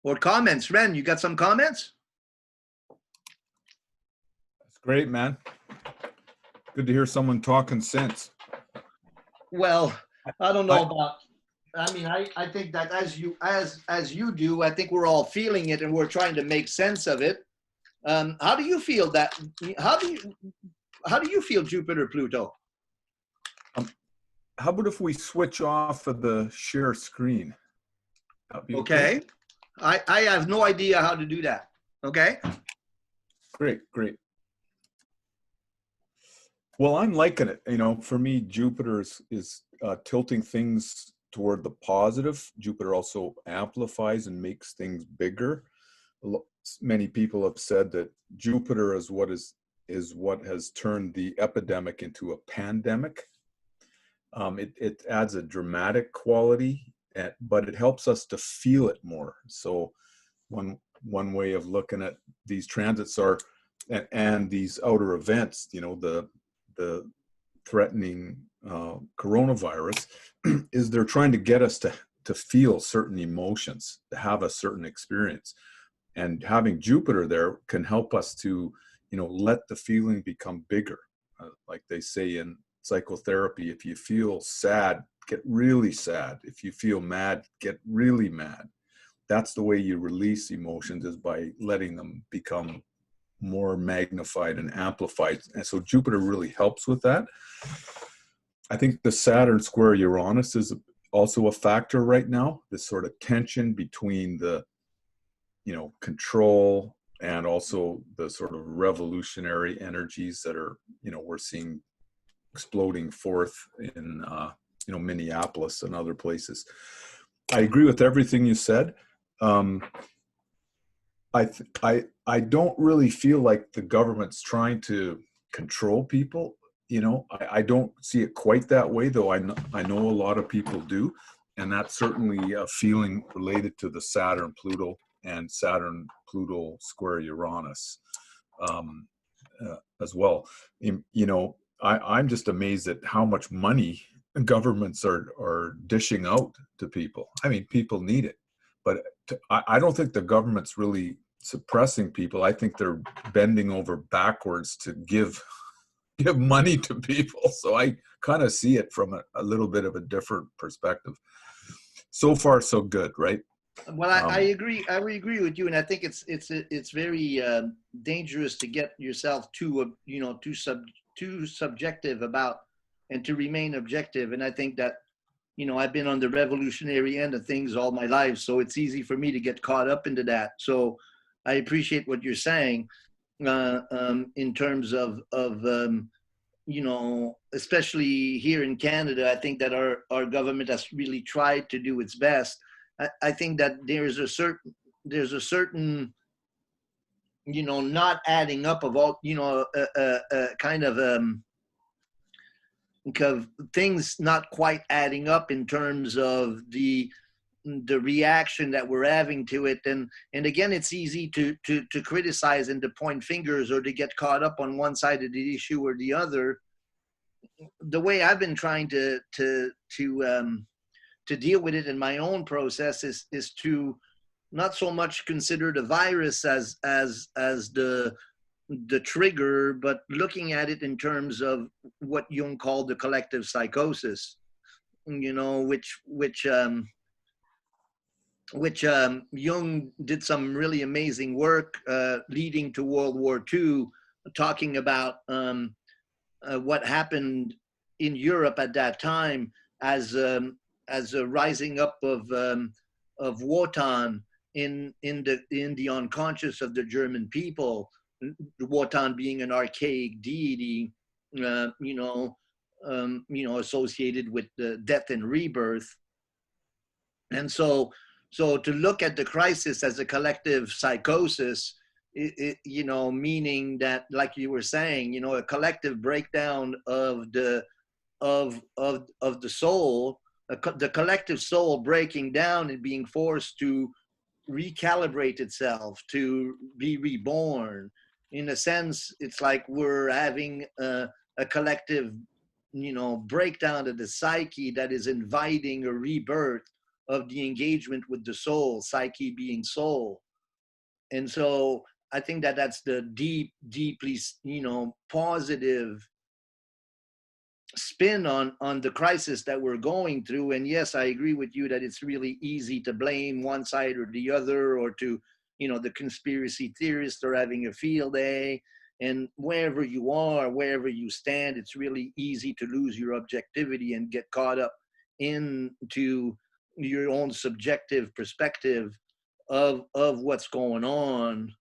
Or comments? Ren, you got some comments? That's great, man. Good to hear someone talking sense. Well, I don't know about, I think that as you do, I think we're all feeling it and we're trying to make sense of it. How do you feel that? How do you feel Jupiter, Pluto? How about if we switch off of the share screen? Okay. I have no idea how to do that. Okay. Great. Well, I'm liking it. For me, Jupiter is tilting things toward the positive. Jupiter also amplifies and makes things bigger. Many people have said that Jupiter is what has turned the epidemic into a pandemic. It adds a dramatic quality, but it helps us to feel it more. So one way of looking at these transits and these outer events, the threatening coronavirus, is they're trying to get us to feel certain emotions, to have a certain experience. And having Jupiter there can help us to let the feeling become bigger. Like they say in psychotherapy, if you feel sad, get really sad. If you feel mad, get really mad. That's the way you release emotions, is by letting them become more magnified and amplified. And so Jupiter really helps with that. I think the Saturn square Uranus is also a factor right now, this sort of tension between the, control and also the sort of revolutionary energies that are, we're seeing exploding forth in, Minneapolis and other places. I agree with everything you said. I don't really feel like the government's trying to control people. I don't see it quite that way, though I know a lot of people do. And that's certainly a feeling related to the Saturn-Pluto and Saturn-Pluto square Uranus as well. I'm just amazed at how much money governments are dishing out to people. I mean, people need it. But I don't think the government's really suppressing people. I think they're bending over backwards to give money to people. So I kind of see it from a little bit of a different perspective. So far, so good, right? Well, I agree. I would agree with you, and I think it's very dangerous to get yourself too subjective about, and to remain objective. And I think that, I've been on the revolutionary end of things all my life, so it's easy for me to get caught up into that. So I appreciate what you're saying in terms of especially here in Canada. I think that our government has really tried to do its best. I think that there's a certain not adding up of all, kind of things not quite adding up in terms of the reaction that we're having to it. And again, it's easy to criticize and to point fingers or to get caught up on one side of the issue or the other. The way I've been trying to deal with it in my own process is to not so much consider the virus as the trigger, but looking at it in terms of what Jung called the collective psychosis, which Jung did some really amazing work leading to World War II, talking about what happened in Europe at that time as a rising up of Wotan in the unconscious of the German people. Wotan being an archaic deity, associated with the death and rebirth. And so to look at the crisis as a collective psychosis, meaning that, like you were saying, a collective breakdown of the soul, the collective soul breaking down and being forced to recalibrate itself, to be reborn. In a sense, it's like we're having a collective, breakdown of the psyche that is inviting a rebirth of the engagement with the soul, psyche being soul. And so I think that that's the deeply, positive spin on the crisis that we're going through. And yes, I agree with you that it's really easy to blame one side or the other, or to, the conspiracy theorists are having a field day. And wherever you are, wherever you stand, it's really easy to lose your objectivity and get caught up into your own subjective perspective of what's going on.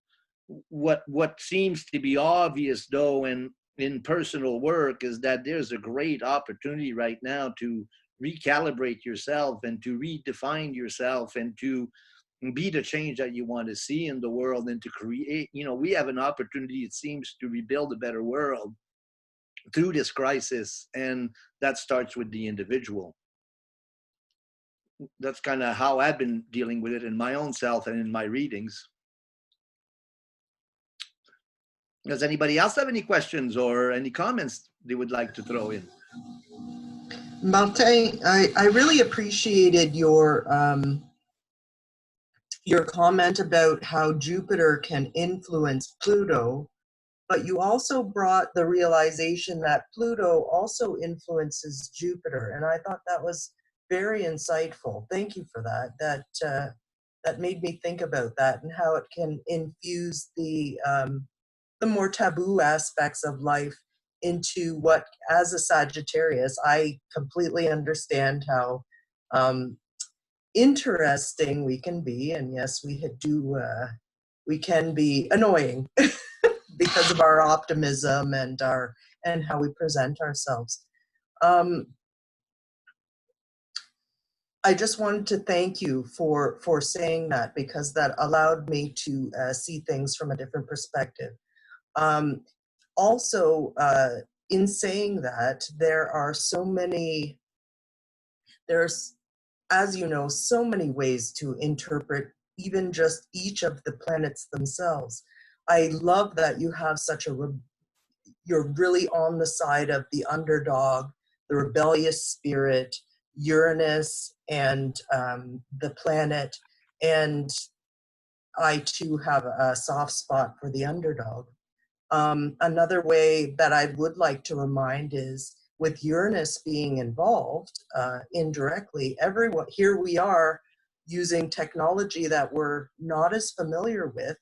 What seems to be obvious, though, and in personal work, is that there's a great opportunity right now to recalibrate yourself and to redefine yourself and to be the change that you want to see in the world, and to create, we have an opportunity, it seems, to rebuild a better world through this crisis. And that starts with the individual. That's kind of how I've been dealing with it in my own self and in my readings. Does anybody else have any questions or any comments they would like to throw in? Martin, I really appreciated your comment about how Jupiter can influence Pluto but you also brought the realization that Pluto also influences Jupiter. And I thought that was very insightful. Thank you for that. That made me think about that and how it can infuse the more taboo aspects of life into what, as a Sagittarius, I completely understand how interesting we can be. And yes, we can be annoying because of our optimism and how we present ourselves. I just wanted to thank you for saying that, because that allowed me to see things from a different perspective. Also, in saying that, there's, as you know, so many ways to interpret even just each of the planets themselves. I love that you have you're really on the side of the underdog, the rebellious spirit, Uranus, and the planet. And I too have a soft spot for the underdog. Another way that I would like to remind is, with Uranus being involved indirectly, here we are using technology that we're not as familiar with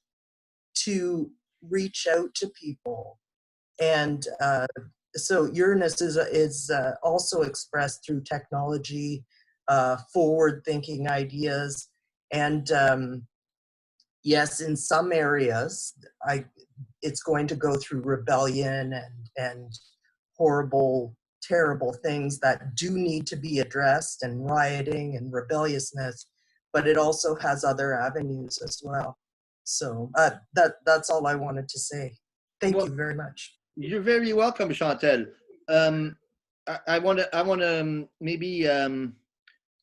to reach out to people. And so Uranus is also expressed through technology, forward-thinking ideas. And yes, in some areas, it's going to go through rebellion and horrible, terrible things that do need to be addressed, and rioting and rebelliousness, but it also has other avenues as well. So that's all I wanted to say. Thank you very much. You're very welcome, Chantal. I want to maybe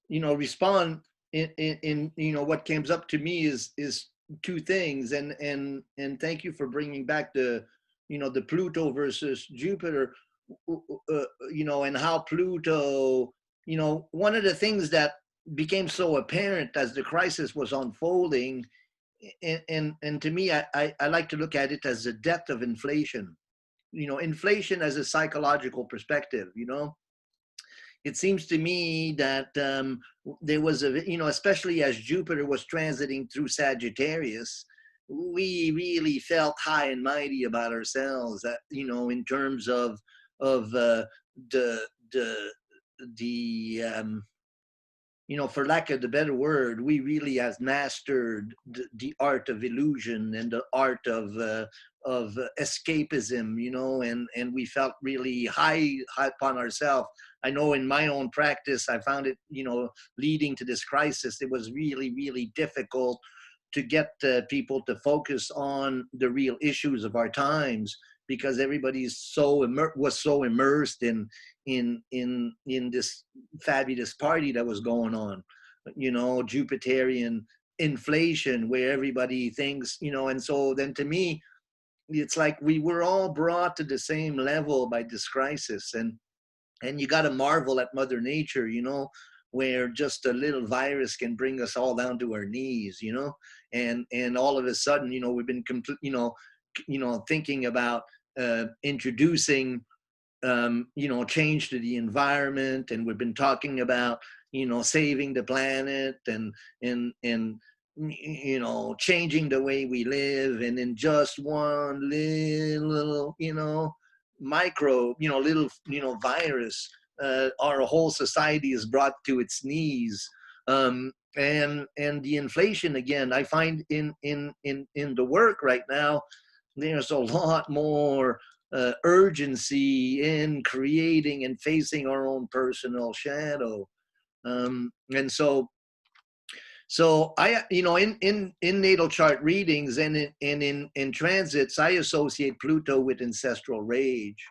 respond in what comes up to me is two things, and thank you for bringing back the Pluto versus Jupiter, and how Pluto, one of the things that became so apparent as the crisis was unfolding, and to me, I like to look at it as the death of inflation. Inflation as a psychological perspective. It seems to me that there was especially as Jupiter was transiting through Sagittarius, we really felt high and mighty about ourselves. That in terms of the for lack of the better word, we really has mastered the art of illusion and the art of escapism, and we felt really high upon ourselves. I know in my own practice, I found it, leading to this crisis, it was really, really difficult to get people to focus on the real issues of our times, because everybody's was so immersed in this fabulous party that was going on, Jupiterian inflation, where everybody thinks, and so then to me, it's like we were all brought to the same level by this crisis, and you got to marvel at Mother Nature, where just a little virus can bring us all down to our knees, and all of a sudden, we've been thinking about introducing change to the environment, and we've been talking about saving the planet and changing the way we live, and in just one little micro little virus, our whole society is brought to its knees. And the inflation, again, I find in the work right now, there's a lot more urgency in creating and facing our own personal shadow. And so I, in natal chart readings and in transits, I associate Pluto with ancestral rage.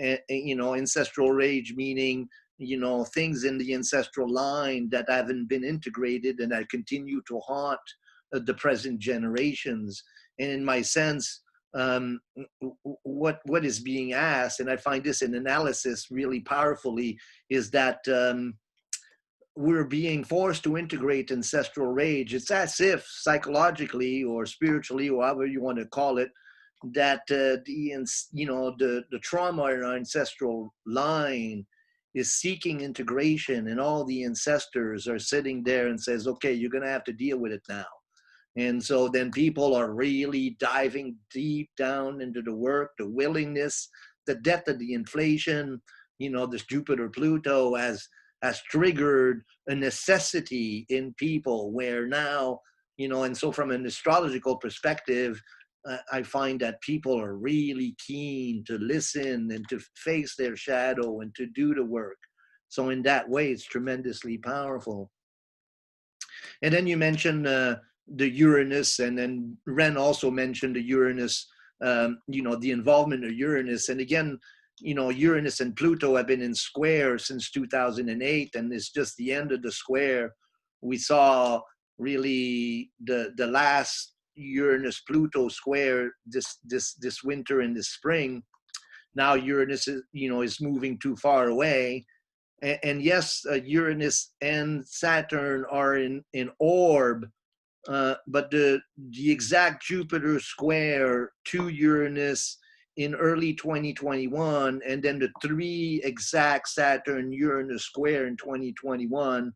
Ancestral rage meaning, things in the ancestral line that haven't been integrated and that continue to haunt the present generations. And in my sense, what is being asked, and I find this in analysis really powerfully, is that we're being forced to integrate ancestral rage. It's as if psychologically or spiritually, or however you want to call it, that the trauma in our ancestral line is seeking integration, and all the ancestors are sitting there and says, okay, you're going to have to deal with it now. And so then people are really diving deep down into the work, the willingness, the death of the inflation. This Jupiter Pluto has triggered a necessity in people where now, and so from an astrological perspective, I find that people are really keen to listen and to face their shadow and to do the work. So in that way, it's tremendously powerful. And then you mentioned the Uranus, and then Ren also mentioned the Uranus, the involvement of Uranus. And again, Uranus and Pluto have been in square since 2008, and it's just the end of the square. We saw really the last Uranus Pluto square this winter and this spring. Now Uranus is moving too far away, and yes, Uranus and Saturn are in orb, but the exact Jupiter square to Uranus in early 2021, and then the 3 exact Saturn Uranus square in 2021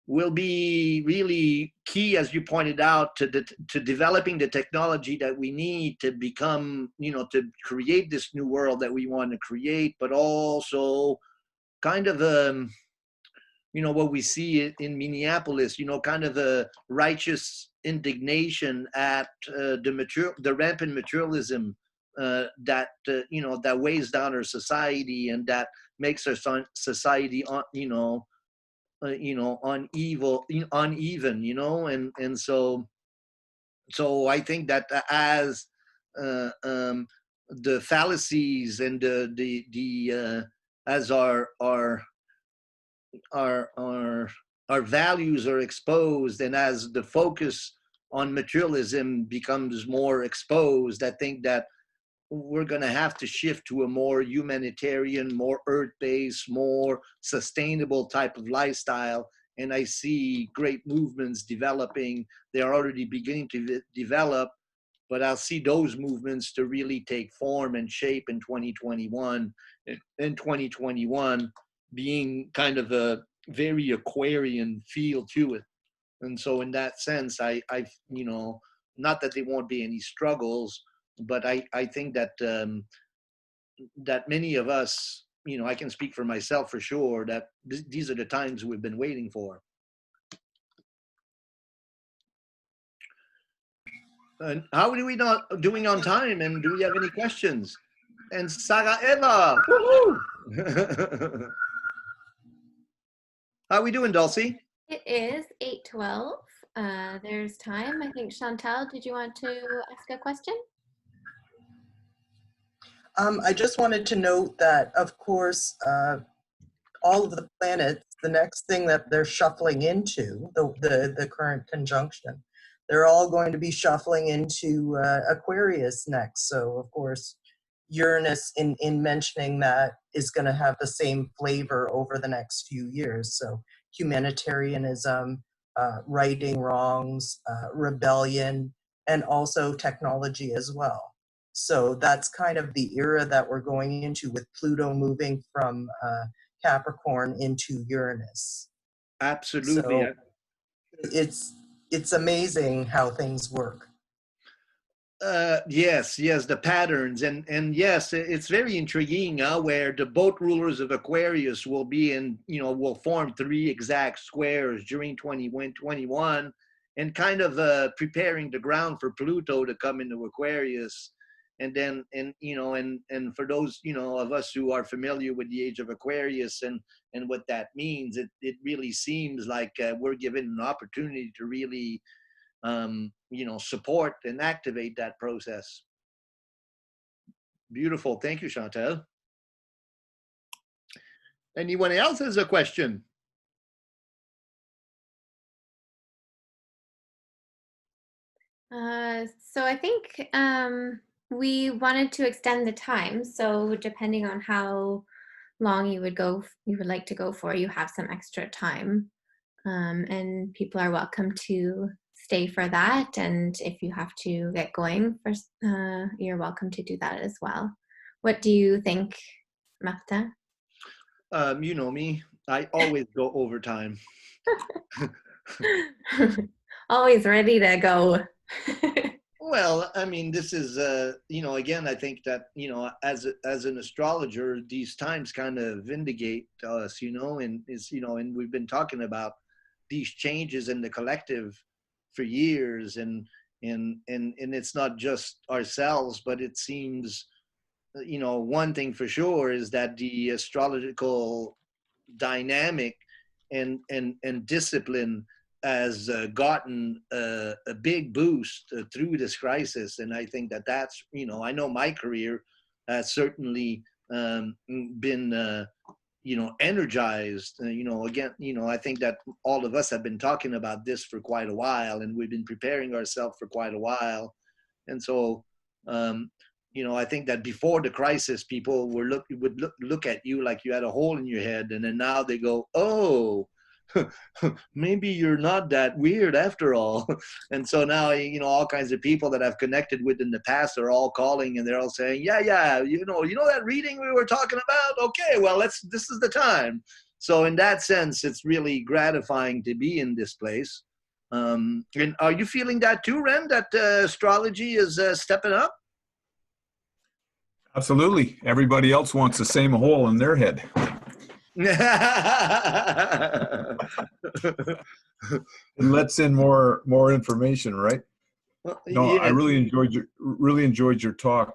will be really key, as you pointed out, to developing the technology that we need to become, to create this new world that we want to create, but also kind of what we see in Minneapolis, kind of a righteous indignation at the rampant materialism that that weighs down our society and that makes our society uneven, and so I think that as the fallacies and as our values are exposed, and as the focus on materialism becomes more exposed, I think that we're going to have to shift to a more humanitarian, more earth-based, more sustainable type of lifestyle. And I see great movements developing. They're already beginning to develop, but I'll see those movements to really take form and shape in 2021. And 2021 being kind of a very Aquarian feel to it. And so in that sense, I not that there won't be any struggles, but I think that that many of us, I can speak for myself for sure, that these are the times we've been waiting for. And how are we not doing on time? And do we have any questions? And Sarah Eva, woohoo! How are we doing, Dulcie? It is 8:12. There's time. I think Chantal, did you want to ask a question? I just wanted to note that, of course, all of the planets, the next thing that they're shuffling into, the current conjunction, they're all going to be shuffling into Aquarius next. So, of course, Uranus, in mentioning that, is going to have the same flavor over the next few years. So humanitarianism, righting wrongs, rebellion, and also technology as well. So that's kind of the era that we're going into, with Pluto moving from Capricorn into Uranus. Absolutely. So it's amazing how things work. Yes, the patterns, and yes, it's very intriguing where the boat rulers of Aquarius will be will form 3 exact squares during 2021, and kind of preparing the ground for Pluto to come into Aquarius. And then, and for those, of us who are familiar with the age of Aquarius and what that means, it really seems like we're given an opportunity to really, support and activate that process. Beautiful. Thank you, Chantal. Anyone else has a question? So I think we wanted to extend the time. So depending on how long you would like to go for, you have some extra time. And people are welcome to stay for that. And if you have to get going, you're welcome to do that as well. What do you think, Marta? You know me. I always go overtime. Always ready to go. Well, I mean, this is, again, I think that, as an astrologer, these times kind of vindicate us, and we've been talking about these changes in the collective for years, and it's not just ourselves, but it seems, one thing for sure is that the astrological dynamic and discipline has gotten a big boost through this crisis. And I think that's, I know my career has certainly been, energized. Again, I think that all of us have been talking about this for quite a while, and we've been preparing ourselves for quite a while. And so, I think that before the crisis, people would look at you like you had a hole in your head, and then now they go, oh, maybe you're not that weird after all. And so now, all kinds of people that I've connected with in the past are all calling, and they're all saying, yeah, you know that reading we were talking about? Okay, well, this is the time. So in that sense, it's really gratifying to be in this place. And are you feeling that too, Ren, that astrology is stepping up? Absolutely. Everybody else wants the same hole in their head. It lets in more information, right? No, I really enjoyed your talk.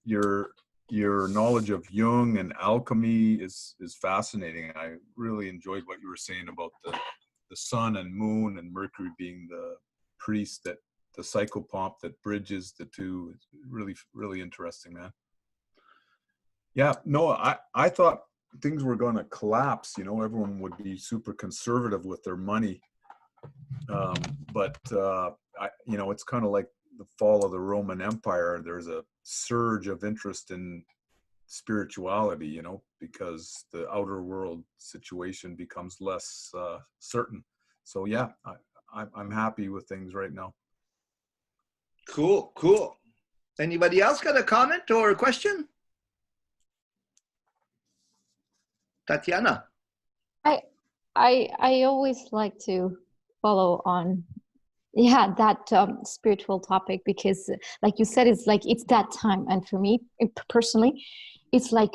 Your knowledge of Jung and alchemy is fascinating. I really enjoyed what you were saying about the sun and moon and Mercury being the priest, that the psychopomp that bridges the two. It's really, really interesting, man. Yeah, no, I thought things were going to collapse. Everyone would be super conservative with their money. But it's kind of like the fall of the Roman Empire. There's a surge of interest in spirituality, because the outer world situation becomes less certain. So yeah, I'm happy with things right now. Cool. Anybody else got a comment or a question? Tatiana. I always like to follow on that spiritual topic, because like you said, it's that time. And for me personally, it's like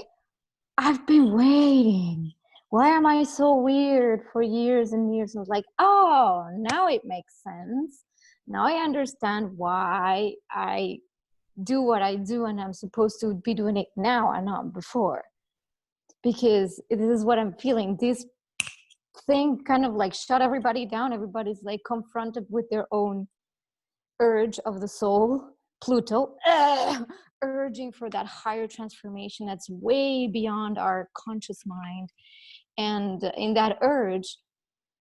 I've been waiting. Why am I so weird for years and years? I was like, oh, now it makes sense. Now I understand why I do what I do, and I'm supposed to be doing it now and not before. Because this is what I'm feeling. This thing kind of like shut everybody down. Everybody's like confronted with their own urge of the soul, Pluto, urging for that higher transformation that's way beyond our conscious mind. And in that urge,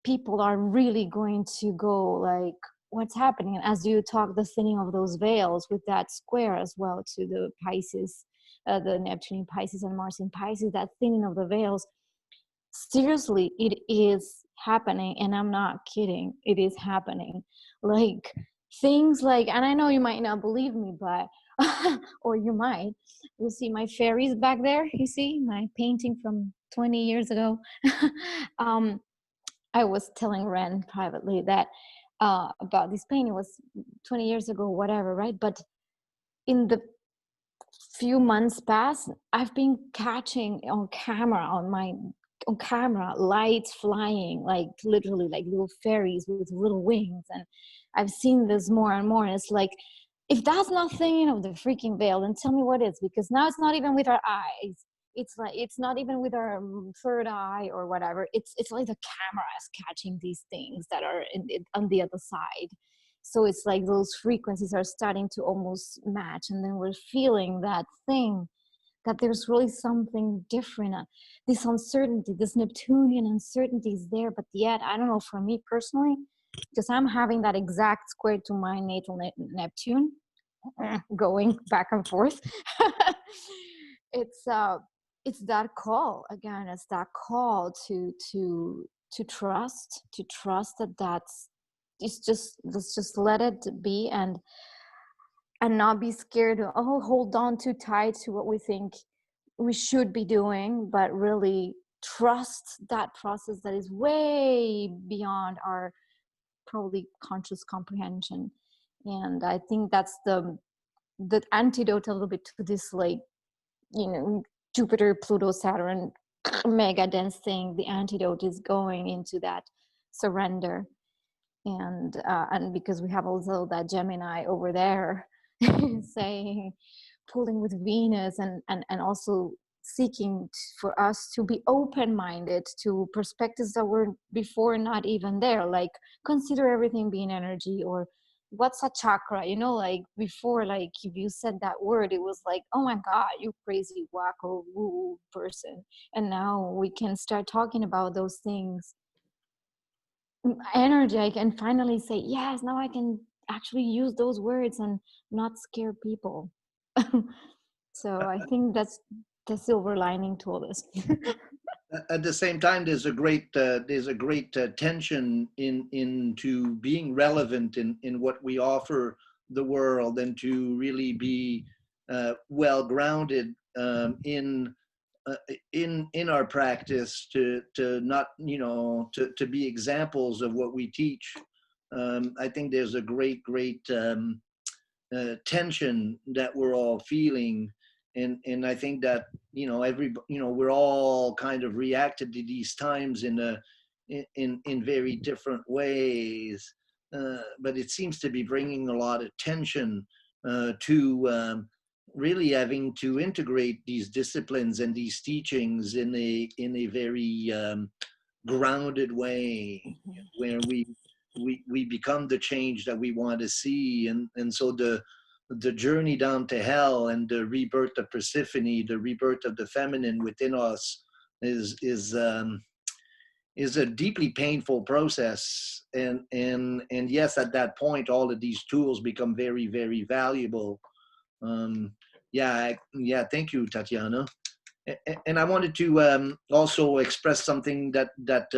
people are really going to go like, what's happening? And as you talk, the thinning of those veils with that square as well to the Pisces, the Neptune in Pisces and Mars in Pisces, that thinning of the veils, seriously, it is happening. And I'm not kidding. It is happening. Like things like, and I know you might not believe me, but, or you might, you see my fairies back there, you see my painting from 20 years ago. I was telling Ren privately that about this painting was 20 years ago, whatever, right? But in the few months past, I've been catching on camera lights flying, like literally like little fairies with little wings. And I've seen this more and more. And it's like, if that's not thinking of the freaking veil, then tell me what is, because now it's not even with our eyes. It's like, it's not even with our third eye or whatever. It's like the camera is catching these things that are on the other side. So it's like those frequencies are starting to almost match. And then we're feeling that thing, that there's really something different. This uncertainty, this Neptunian uncertainty is there. But yet, I don't know, for me personally, because I'm having that exact square to my natal Neptune, going back and forth. It's that call again. It's that call to trust that let's just let it be, and not be scared to hold on too tight to what we think we should be doing, but really trust that process that is way beyond our probably conscious comprehension. And I think that's the antidote a little bit to this, like, Jupiter, Pluto, Saturn mega dense thing. The antidote is going into that surrender, and because we have also that Gemini over there saying, pulling with Venus, and also seeking for us to be open-minded to perspectives that were before not even there, like consider everything being energy, or what's a chakra, like before, like if you said that word, it was like, oh my god, you crazy wacko woo person. And now we can start talking about those things, energy. I can finally say, yes, now I can actually use those words and not scare people. So I think that's the silver lining to all this. At the same time, there's a great tension into being relevant in what we offer the world, and to really be well grounded in our practice, to not to be examples of what we teach. I think there's a great tension that we're all feeling. And I think that we're all kind of reacted to these times in very different ways, but it seems to be bringing a lot of tension to really having to integrate these disciplines and these teachings in a very grounded way, where we become the change that we want to see. And so the journey down to hell and the rebirth of Persephone, the rebirth of the feminine within us, is a deeply painful process. And yes, at that point, all of these tools become very, very valuable. Thank you, Tatiana. And I wanted to also express something that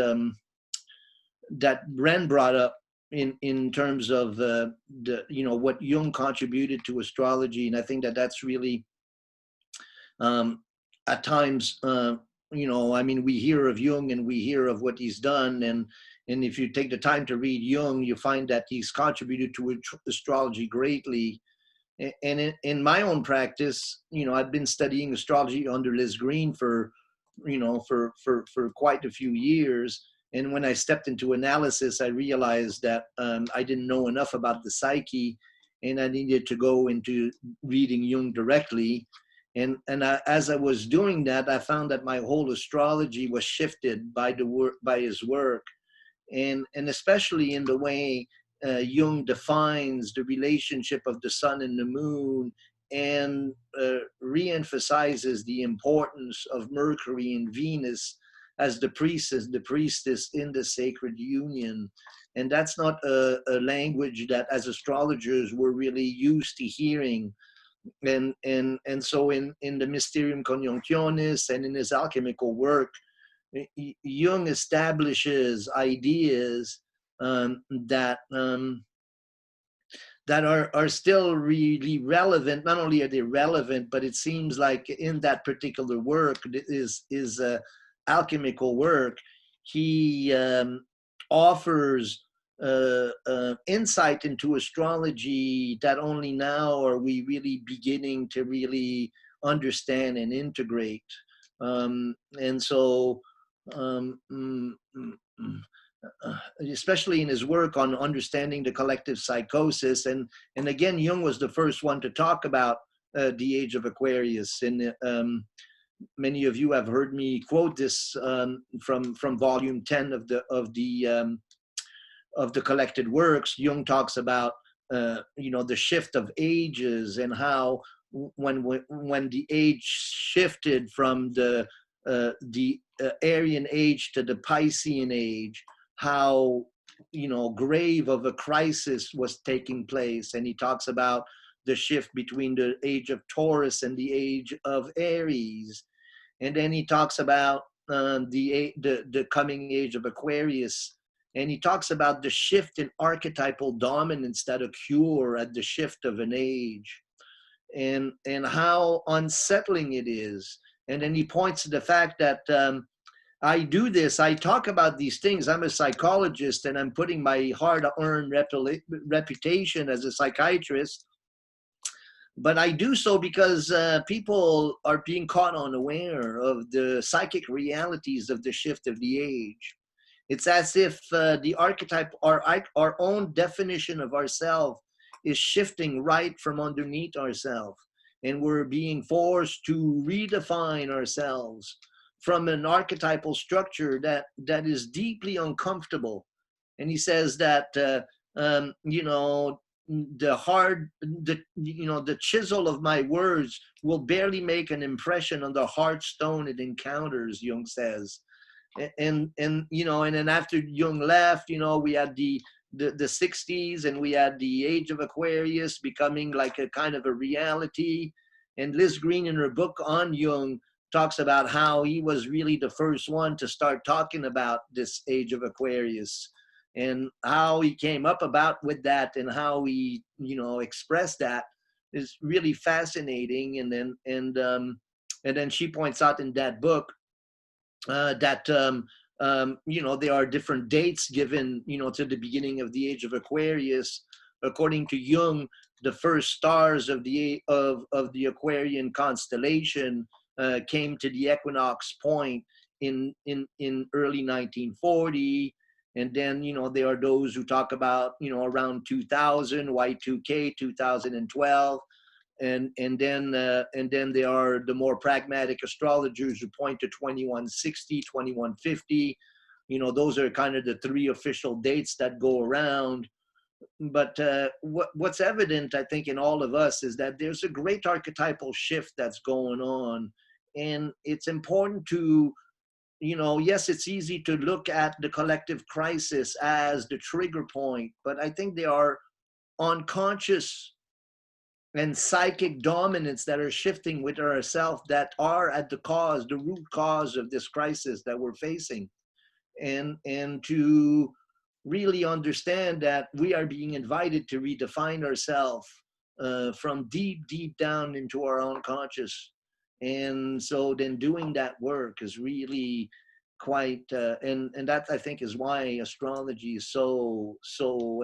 Ren brought up in terms of what Jung contributed to astrology. And I think that that's really at times we hear of Jung and we hear of what he's done, and if you take the time to read Jung, you find that he's contributed to astrology greatly. And in my own practice, I've been studying astrology under Liz Green for quite a few years. And when I stepped into analysis, I realized that I didn't know enough about the psyche, and I needed to go into reading Jung directly. And as I was doing that, I found that my whole astrology was shifted by his work, and especially in the way Jung defines the relationship of the sun and the moon, and reemphasizes the importance of Mercury and Venus as the priestess in the sacred union. And that's not a language that as astrologers we're really used to hearing. And so in the Mysterium Coniunctionis and in his alchemical work, Jung establishes ideas that are still really relevant. Not only are they relevant, but it seems like in that particular work is alchemical work, he offers insight into astrology that only now are we really beginning to really understand and integrate. And so especially in his work on understanding the collective psychosis, and again, Jung was the first one to talk about the age of Aquarius. And many of you have heard me quote this from volume 10 of the collected works. Jung talks about the shift of ages, and how when the age shifted from the Aryan age to the Piscean age, how grave of a crisis was taking place. And he talks about the shift between the age of Taurus and the age of Aries. And then he talks about the coming age of Aquarius, And he talks about the shift in archetypal dominance that occur at the shift of an age, and how unsettling it is. And then he points to the fact that I do this, I talk about these things. I'm a psychologist, and I'm putting my hard-earned reputation as a psychiatrist. But I do so because people are being caught unaware of the psychic realities of the shift of the age. It's as if the archetype, our own definition of ourselves, is shifting right from underneath ourselves. And we're being forced to redefine ourselves from an archetypal structure that is deeply uncomfortable. And he says that, you know, the chisel of my words will barely make an impression on the hard stone it encounters, Jung says. And you know, and then after Jung left, you know, we had the 60s, and we had the age of Aquarius becoming like a kind of a reality. And Liz Green, in her book on Jung, talks about how he was really the first one to start talking about this age of Aquarius, and how he came up with that, and how he, you know, expressed that is really fascinating. And then she points out in that book that you know, there are different dates given, you know, to the beginning of the age of Aquarius. According to Jung, the first stars of the Aquarian constellation came to the equinox point in early 1940. And then, you know, there are those who talk about, you know, around 2000, Y2K, 2012. And then there are the more pragmatic astrologers who point to 2160, 2150. You know, those are kind of the three official dates that go around. But what's evident, I think, in all of us is that there's a great archetypal shift that's going on. And it's important to, you know, yes, it's easy to look at the collective crisis as the trigger point, but I think there are unconscious and psychic dominants that are shifting with ourselves that are at the root cause of this crisis that we're facing. And to really understand that we are being invited to redefine ourselves from deep, deep down into our own conscious. And so then doing that work is really quite, and that, I think, is why astrology is so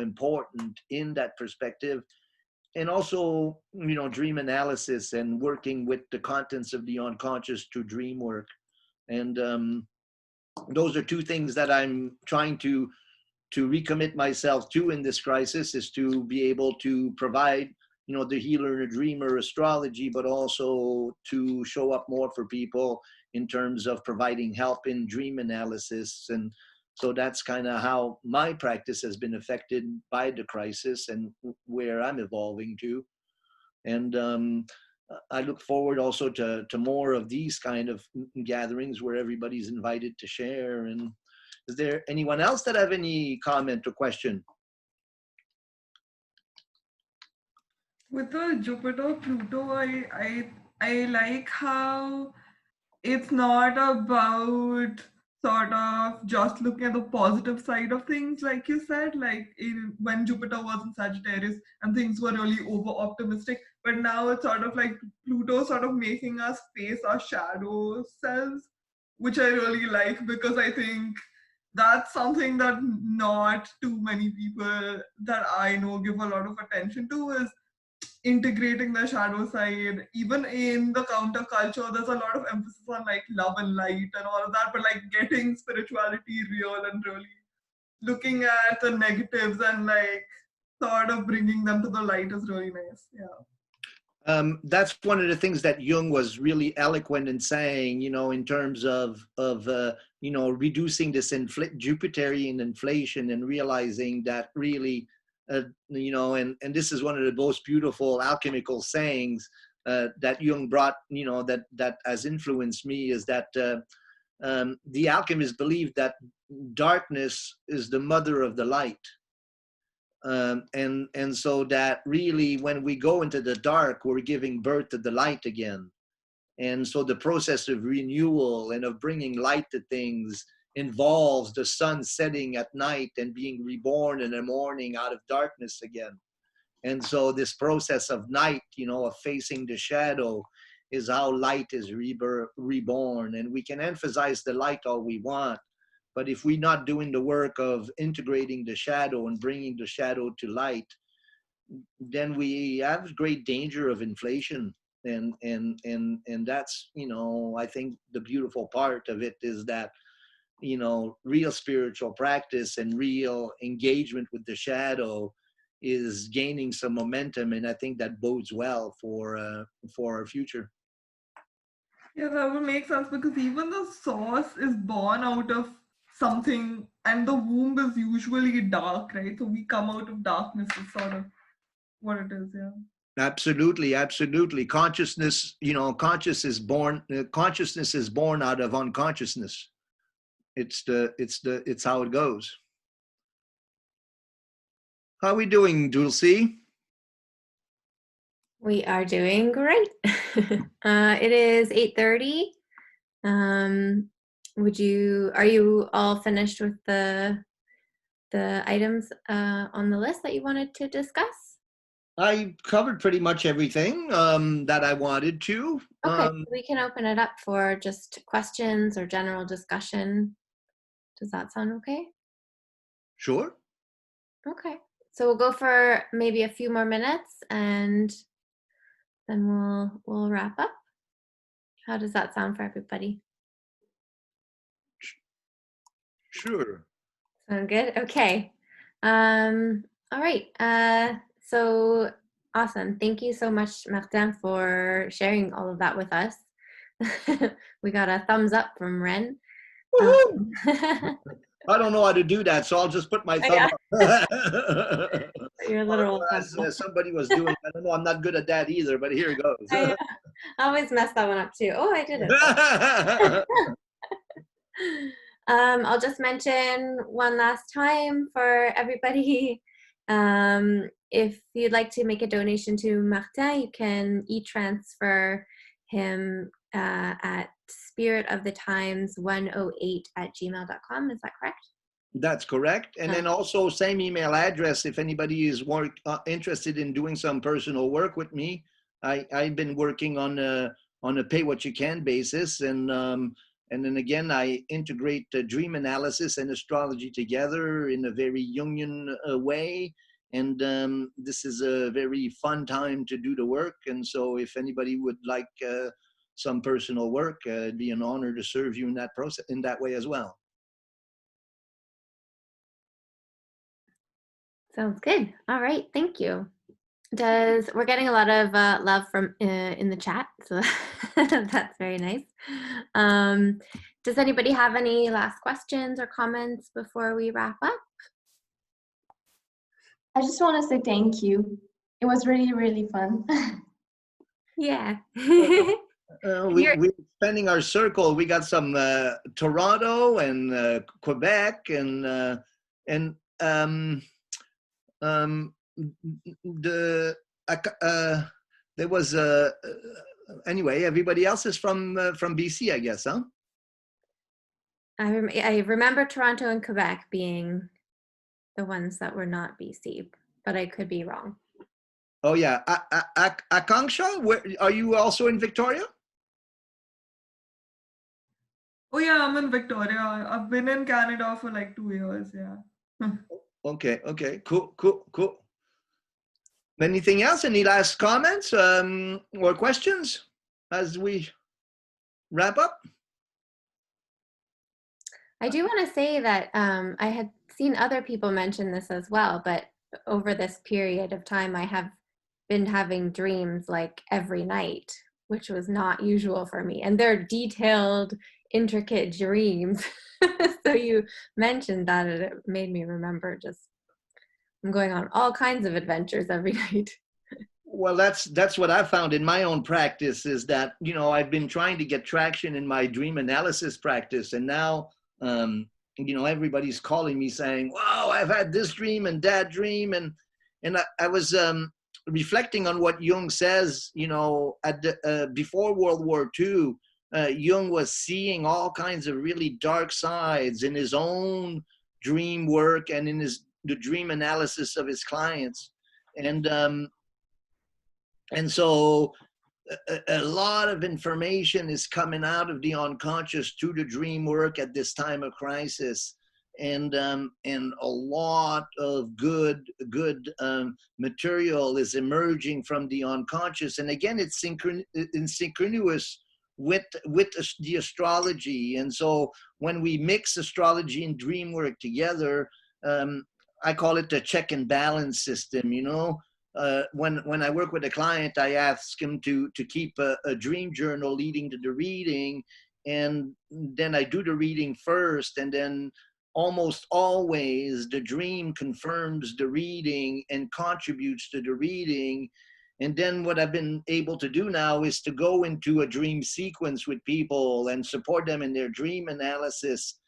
important in that perspective. And also, you know, dream analysis and working with the contents of the unconscious to dream work. And those are two things that I'm trying to recommit myself to in this crisis, is to be able to provide, you know, the healer and the dreamer astrology, but also to show up more for people in terms of providing help in dream analysis. And so that's kind of how my practice has been affected by the crisis and where I'm evolving to. And I look forward also to more of these kind of gatherings where everybody's invited to share. And is there anyone else that have any comment or question? With the Jupiter Pluto, I like how it's not about sort of just looking at the positive side of things, like you said, like when Jupiter was in Sagittarius and things were really over optimistic, but now it's sort of like Pluto sort of making us face our shadow selves, which I really like, because I think that's something that not too many people that I know give a lot of attention to, is integrating the shadow side. Even in the counterculture, there's a lot of emphasis on like love and light and all of that, but like getting spirituality real and really looking at the negatives and like sort of bringing them to the light is really nice. Yeah. That's one of the things that Jung was really eloquent in saying, you know, in terms of you know, reducing this Jupiterian inflation and realizing that really, you know, and this is one of the most beautiful alchemical sayings that Jung brought, you know, that has influenced me, is that the alchemists believed that darkness is the mother of the light. And so that really, when we go into the dark, we're giving birth to the light again. And so the process of renewal and of bringing light to things involves the sun setting at night and being reborn in the morning out of darkness again. And so this process of night, you know, of facing the shadow, is how light is reborn. And we can emphasize the light all we want, but if we're not doing the work of integrating the shadow and bringing the shadow to light, then we have great danger of inflation. And that's, you know, I think the beautiful part of it is that, you know, real spiritual practice and real engagement with the shadow is gaining some momentum, and I think that bodes well for our future. Yeah, that would make sense, because even the source is born out of something, and the womb is usually dark, right? So we come out of darkness is sort of what it is, yeah. Absolutely, absolutely. Consciousness, you know, consciousness is born out of unconsciousness. It's how it goes. How are we doing, Dulcie? We are doing great. It is 8:30. Are you all finished with the items on the list that you wanted to discuss? I covered pretty much everything that I wanted to. Okay, we can open it up for just questions or general discussion. Does that sound okay? Sure. Okay, so we'll go for maybe a few more minutes, and then we'll wrap up. How does that sound for everybody? Sure. Sound good? Okay. All right. So awesome. Thank you so much, Martin, for sharing all of that with us. We got a thumbs up from Ren. I don't know how to do that, so I'll just put my thumb up. Your literal as somebody was doing. I don't know. I'm not good at that either, but here it goes. I always mess that one up too. Oh, I did it. I'll just mention one last time for everybody. If you'd like to make a donation to Martin, you can e-transfer him at spiritofthetimes108@gmail.com. Is that correct? That's correct. And then also same email address if anybody is more interested in doing some personal work with me. I've been working on a pay what you can basis, and then again I integrate dream analysis and astrology together in a very Jungian way. And this is a very fun time to do the work. And so if anybody would like some personal work, it'd be an honor to serve you in that process, in that way as well. Sounds good. All right, thank you. We're getting a lot of love from in the chat, so that's very nice. Does anybody have any last questions or comments before we wrap up? I just want to say thank you. It was really, really fun. Yeah. We're expanding our circle. We got some Toronto and Quebec and there was anyway. Everybody else is from BC, I guess, huh? I remember Toronto and Quebec being the ones that were not BC, but I could be wrong. Oh yeah, Akanksha, where are you also in Victoria? Oh yeah, I'm in Victoria. I've been in Canada for like 2 years, yeah. Okay, cool. Anything else? Any last comments or questions as we wrap up? I do want to say that I had seen other people mention this as well, but over this period of time, I have been having dreams like every night, which was not usual for me. And they're detailed, intricate dreams. So you mentioned that, and it made me remember I'm going on all kinds of adventures every night. Well, that's what I found in my own practice, is that, you know, I've been trying to get traction in my dream analysis practice, and now you know, everybody's calling me saying, wow, I've had this dream and that dream. And I was reflecting on what Jung says, you know, before World War II, Jung was seeing all kinds of really dark sides in his own dream work and in the dream analysis of his clients. And so a lot of information is coming out of the unconscious through the dream work at this time of crisis. And a lot of good material is emerging from the unconscious. And again, it's synchronous with the astrology. And so when we mix astrology and dream work together, I call it the check and balance system. You know, when I work with a client, I ask him to keep a dream journal leading to the reading, and then I do the reading first, and then almost always the dream confirms the reading and contributes to the reading. And then what I've been able to do now is to go into a dream sequence with people and support them in their dream analysis.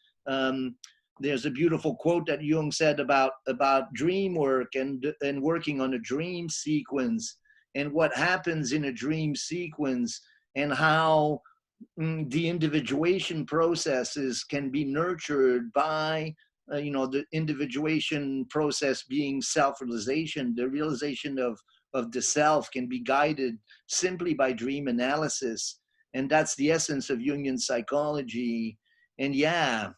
There's a beautiful quote that Jung said about dream work and working on a dream sequence and what happens in a dream sequence, and how the individuation processes can be nurtured by, the individuation process being self-realization. The realization of the self can be guided simply by dream analysis. And that's the essence of Jungian psychology. And yeah,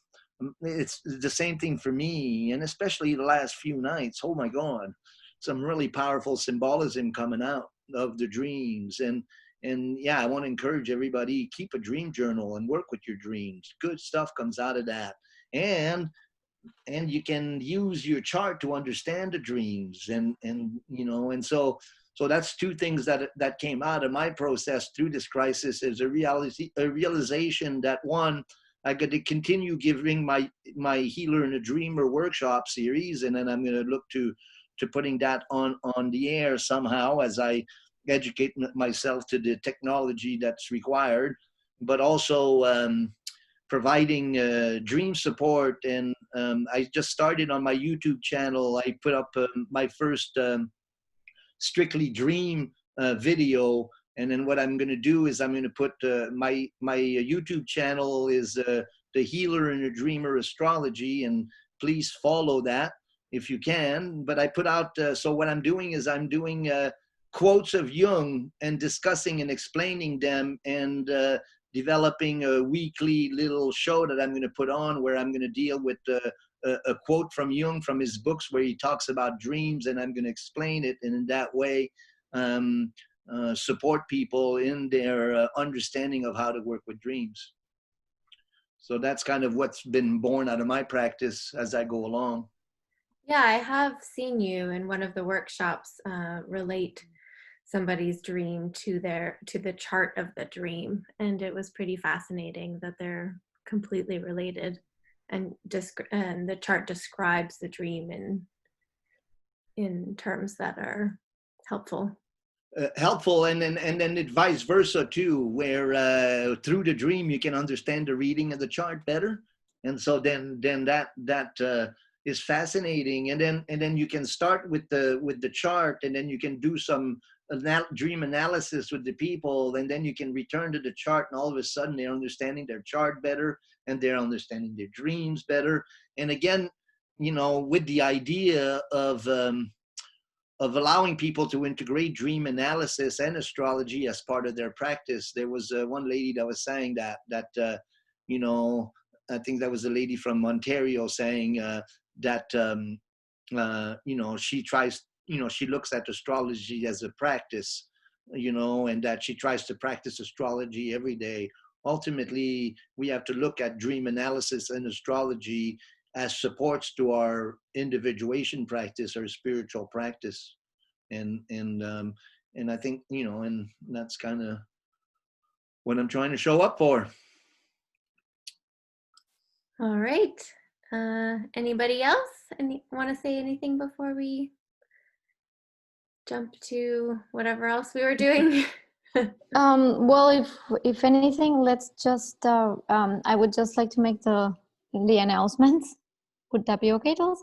it's the same thing for me, and especially the last few nights. Oh my God, some really powerful symbolism coming out of the dreams. And yeah, I want to encourage everybody, keep a dream journal and work with your dreams. Good stuff comes out of that. And you can use your chart to understand the dreams. And so that's two things that came out of my process through this crisis, is a realization that, one, I got to continue giving my Healer and a Dreamer workshop series, and then I'm going to look to putting that on the air somehow as I educate myself to the technology that's required, but also providing dream support. And I just started on my YouTube channel. I put up my first strictly dream video. And then what I'm going to do is I'm going to put my YouTube channel is the Healer and a Dreamer Astrology, and please follow that if you can. But I put out, so what I'm doing is I'm doing quotes of Jung and discussing and explaining them, and developing a weekly little show that I'm going to put on, where I'm going to deal with a quote from Jung from his books where he talks about dreams, and I'm going to explain it, and in that way support people in their understanding of how to work with dreams. So that's kind of what's been born out of my practice as I go along. Yeah, I have seen you in one of the workshops relate somebody's dream to the chart of the dream, and it was pretty fascinating that they're completely related, and the chart describes the dream in terms that are helpful. Helpful, and then it vice versa too, where through the dream you can understand the reading of the chart better, and so then that is fascinating. And then you can start with the chart, and then you can do some dream analysis with the people, and then you can return to the chart, and all of a sudden they're understanding their chart better, and they're understanding their dreams better. And again, with the idea of allowing people to integrate dream analysis and astrology as part of their practice. There was one lady that was saying that I think that was a lady from Ontario saying that she tries, she looks at astrology as a practice, and that she tries to practice astrology every day. Ultimately, we have to look at dream analysis and astrology as supports to our individuation practice or spiritual practice. And I think, and that's kind of what I'm trying to show up for. All right. Anybody else? Want to say anything before we jump to whatever else we were doing? Well, if anything, let's just I would just like to make the announcements. Would that be okay, Dulce?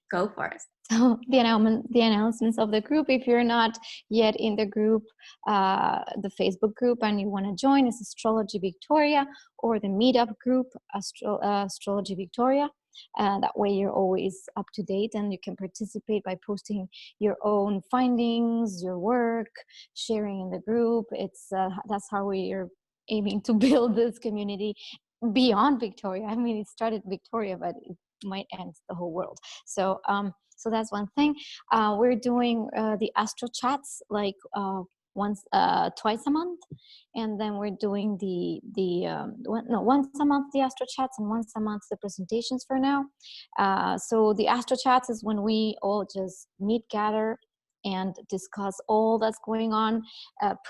Go for it. So the announcements of the group, if you're not yet in the group, the Facebook group, and you want to join, is Astrology Victoria, or the meetup group, Astrology Victoria. That way you're always up to date, and you can participate by posting your own findings, your work, sharing in the group. That's how we are aiming to build this community beyond Victoria. I mean, it started Victoria, but it might end the whole world. So so that's one thing. We're doing the astro chats like twice a month, and then we're doing once a month the astro chats, and once a month the presentations for now. So the astro chats is when we all just meet, gather, and discuss all that's going on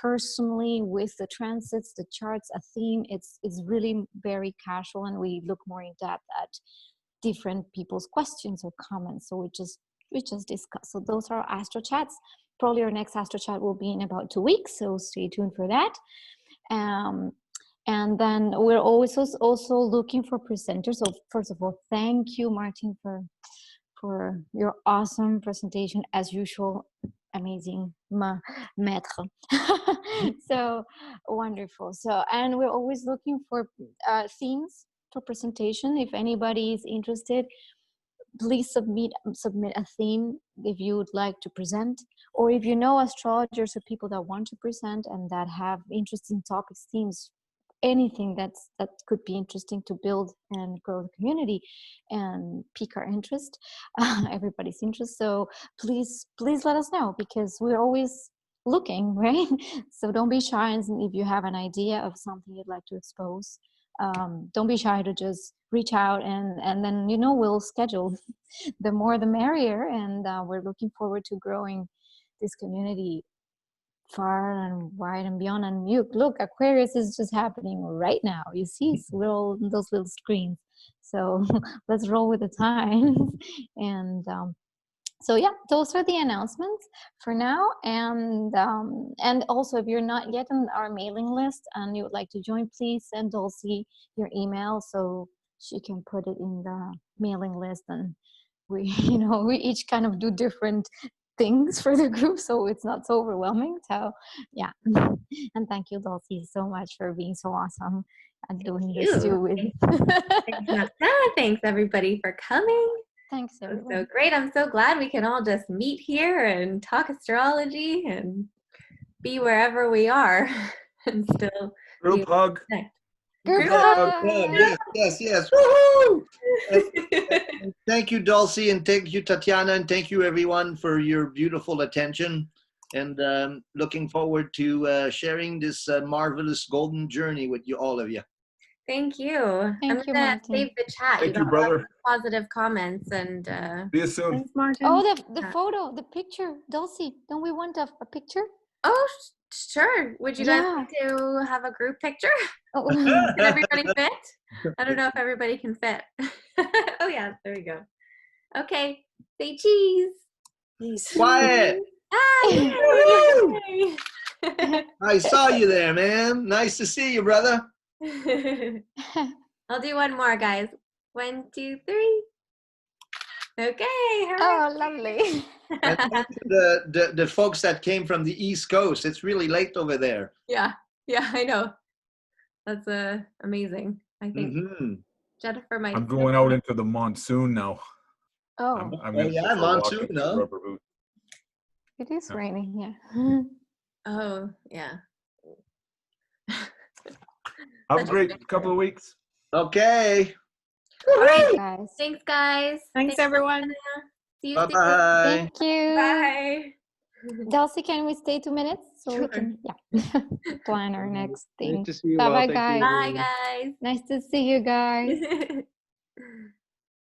personally with the transits, the charts, a theme. It's really very casual, and we look more in depth at different people's questions or comments. So we just discuss. So those are our astro chats. Probably our next astro chat will be in about 2 weeks, so stay tuned for that. And then we're always also looking for presenters. So first of all, thank you, Martin, for your awesome presentation as usual. Amazing, maître. So wonderful. So, and we're always looking for themes for presentation. If anybody is interested, please submit a theme if you would like to present, or if you know astrologers or people that want to present and that have interesting topics, themes, anything that could be interesting to build and grow the community and pique our interest, everybody's interest. So please let us know, because we're always looking, right? So don't be shy, and if you have an idea of something you'd like to expose, don't be shy to just reach out, and then we'll schedule. The more the merrier, and we're looking forward to growing this community far and wide and beyond. And look, Aquarius is just happening right now. You see those little screens. So let's roll with the times. And so yeah, those are the announcements for now. And also, if you're not yet on our mailing list and you would like to join, please send Dulcie your email so she can put it in the mailing list. And we each kind of do different things for the group, so it's not so overwhelming. So yeah. And thank you, Dulcie, so much for being so awesome and doing this too with Thanks everybody for coming. Thanks everyone. So great. I'm so glad we can all just meet here and talk astrology and be wherever we are and still Group hug. Group hug. Yes. Woohoo! Thank you, Dulcie, and thank you, Tatiana, and thank you, everyone, for your beautiful attention. And looking forward to sharing this marvelous golden journey with all of you. Thank you. Thank you, gonna Martin. save the chat. Thank you you, brother. Positive comments and See you soon. thanks, Martin. Oh, the photo, the picture, Dulcie. Don't we want a picture? Oh, sure. Would you guys like to have a group picture? Oh. Can everybody fit? I don't know if everybody can fit. Oh yeah, there we go. Okay, say cheese. Quiet. Yay. I saw you there, man. Nice to see you, brother. I'll do one more, guys. 1, 2, 3. Okay. Oh, lovely. And thank you the folks that came from the East Coast. It's really late over there. Yeah, I know. That's amazing. I think Jennifer might. I'm going out into the monsoon now. Oh, I'm gonna go for a monsoon, walk in no? rubber boots. it is raining here. Oh, yeah. Have a great couple of weeks. Okay. All right, guys. Thanks, guys. Thanks everyone. See you Bye-bye. Thank you. Bye. Dulcie, can we stay 2 minutes so Sure. we can plan our next thing? Nice to see you Bye all. bye, Thank you, guys. Bye, everyone. guys. Nice to see you guys.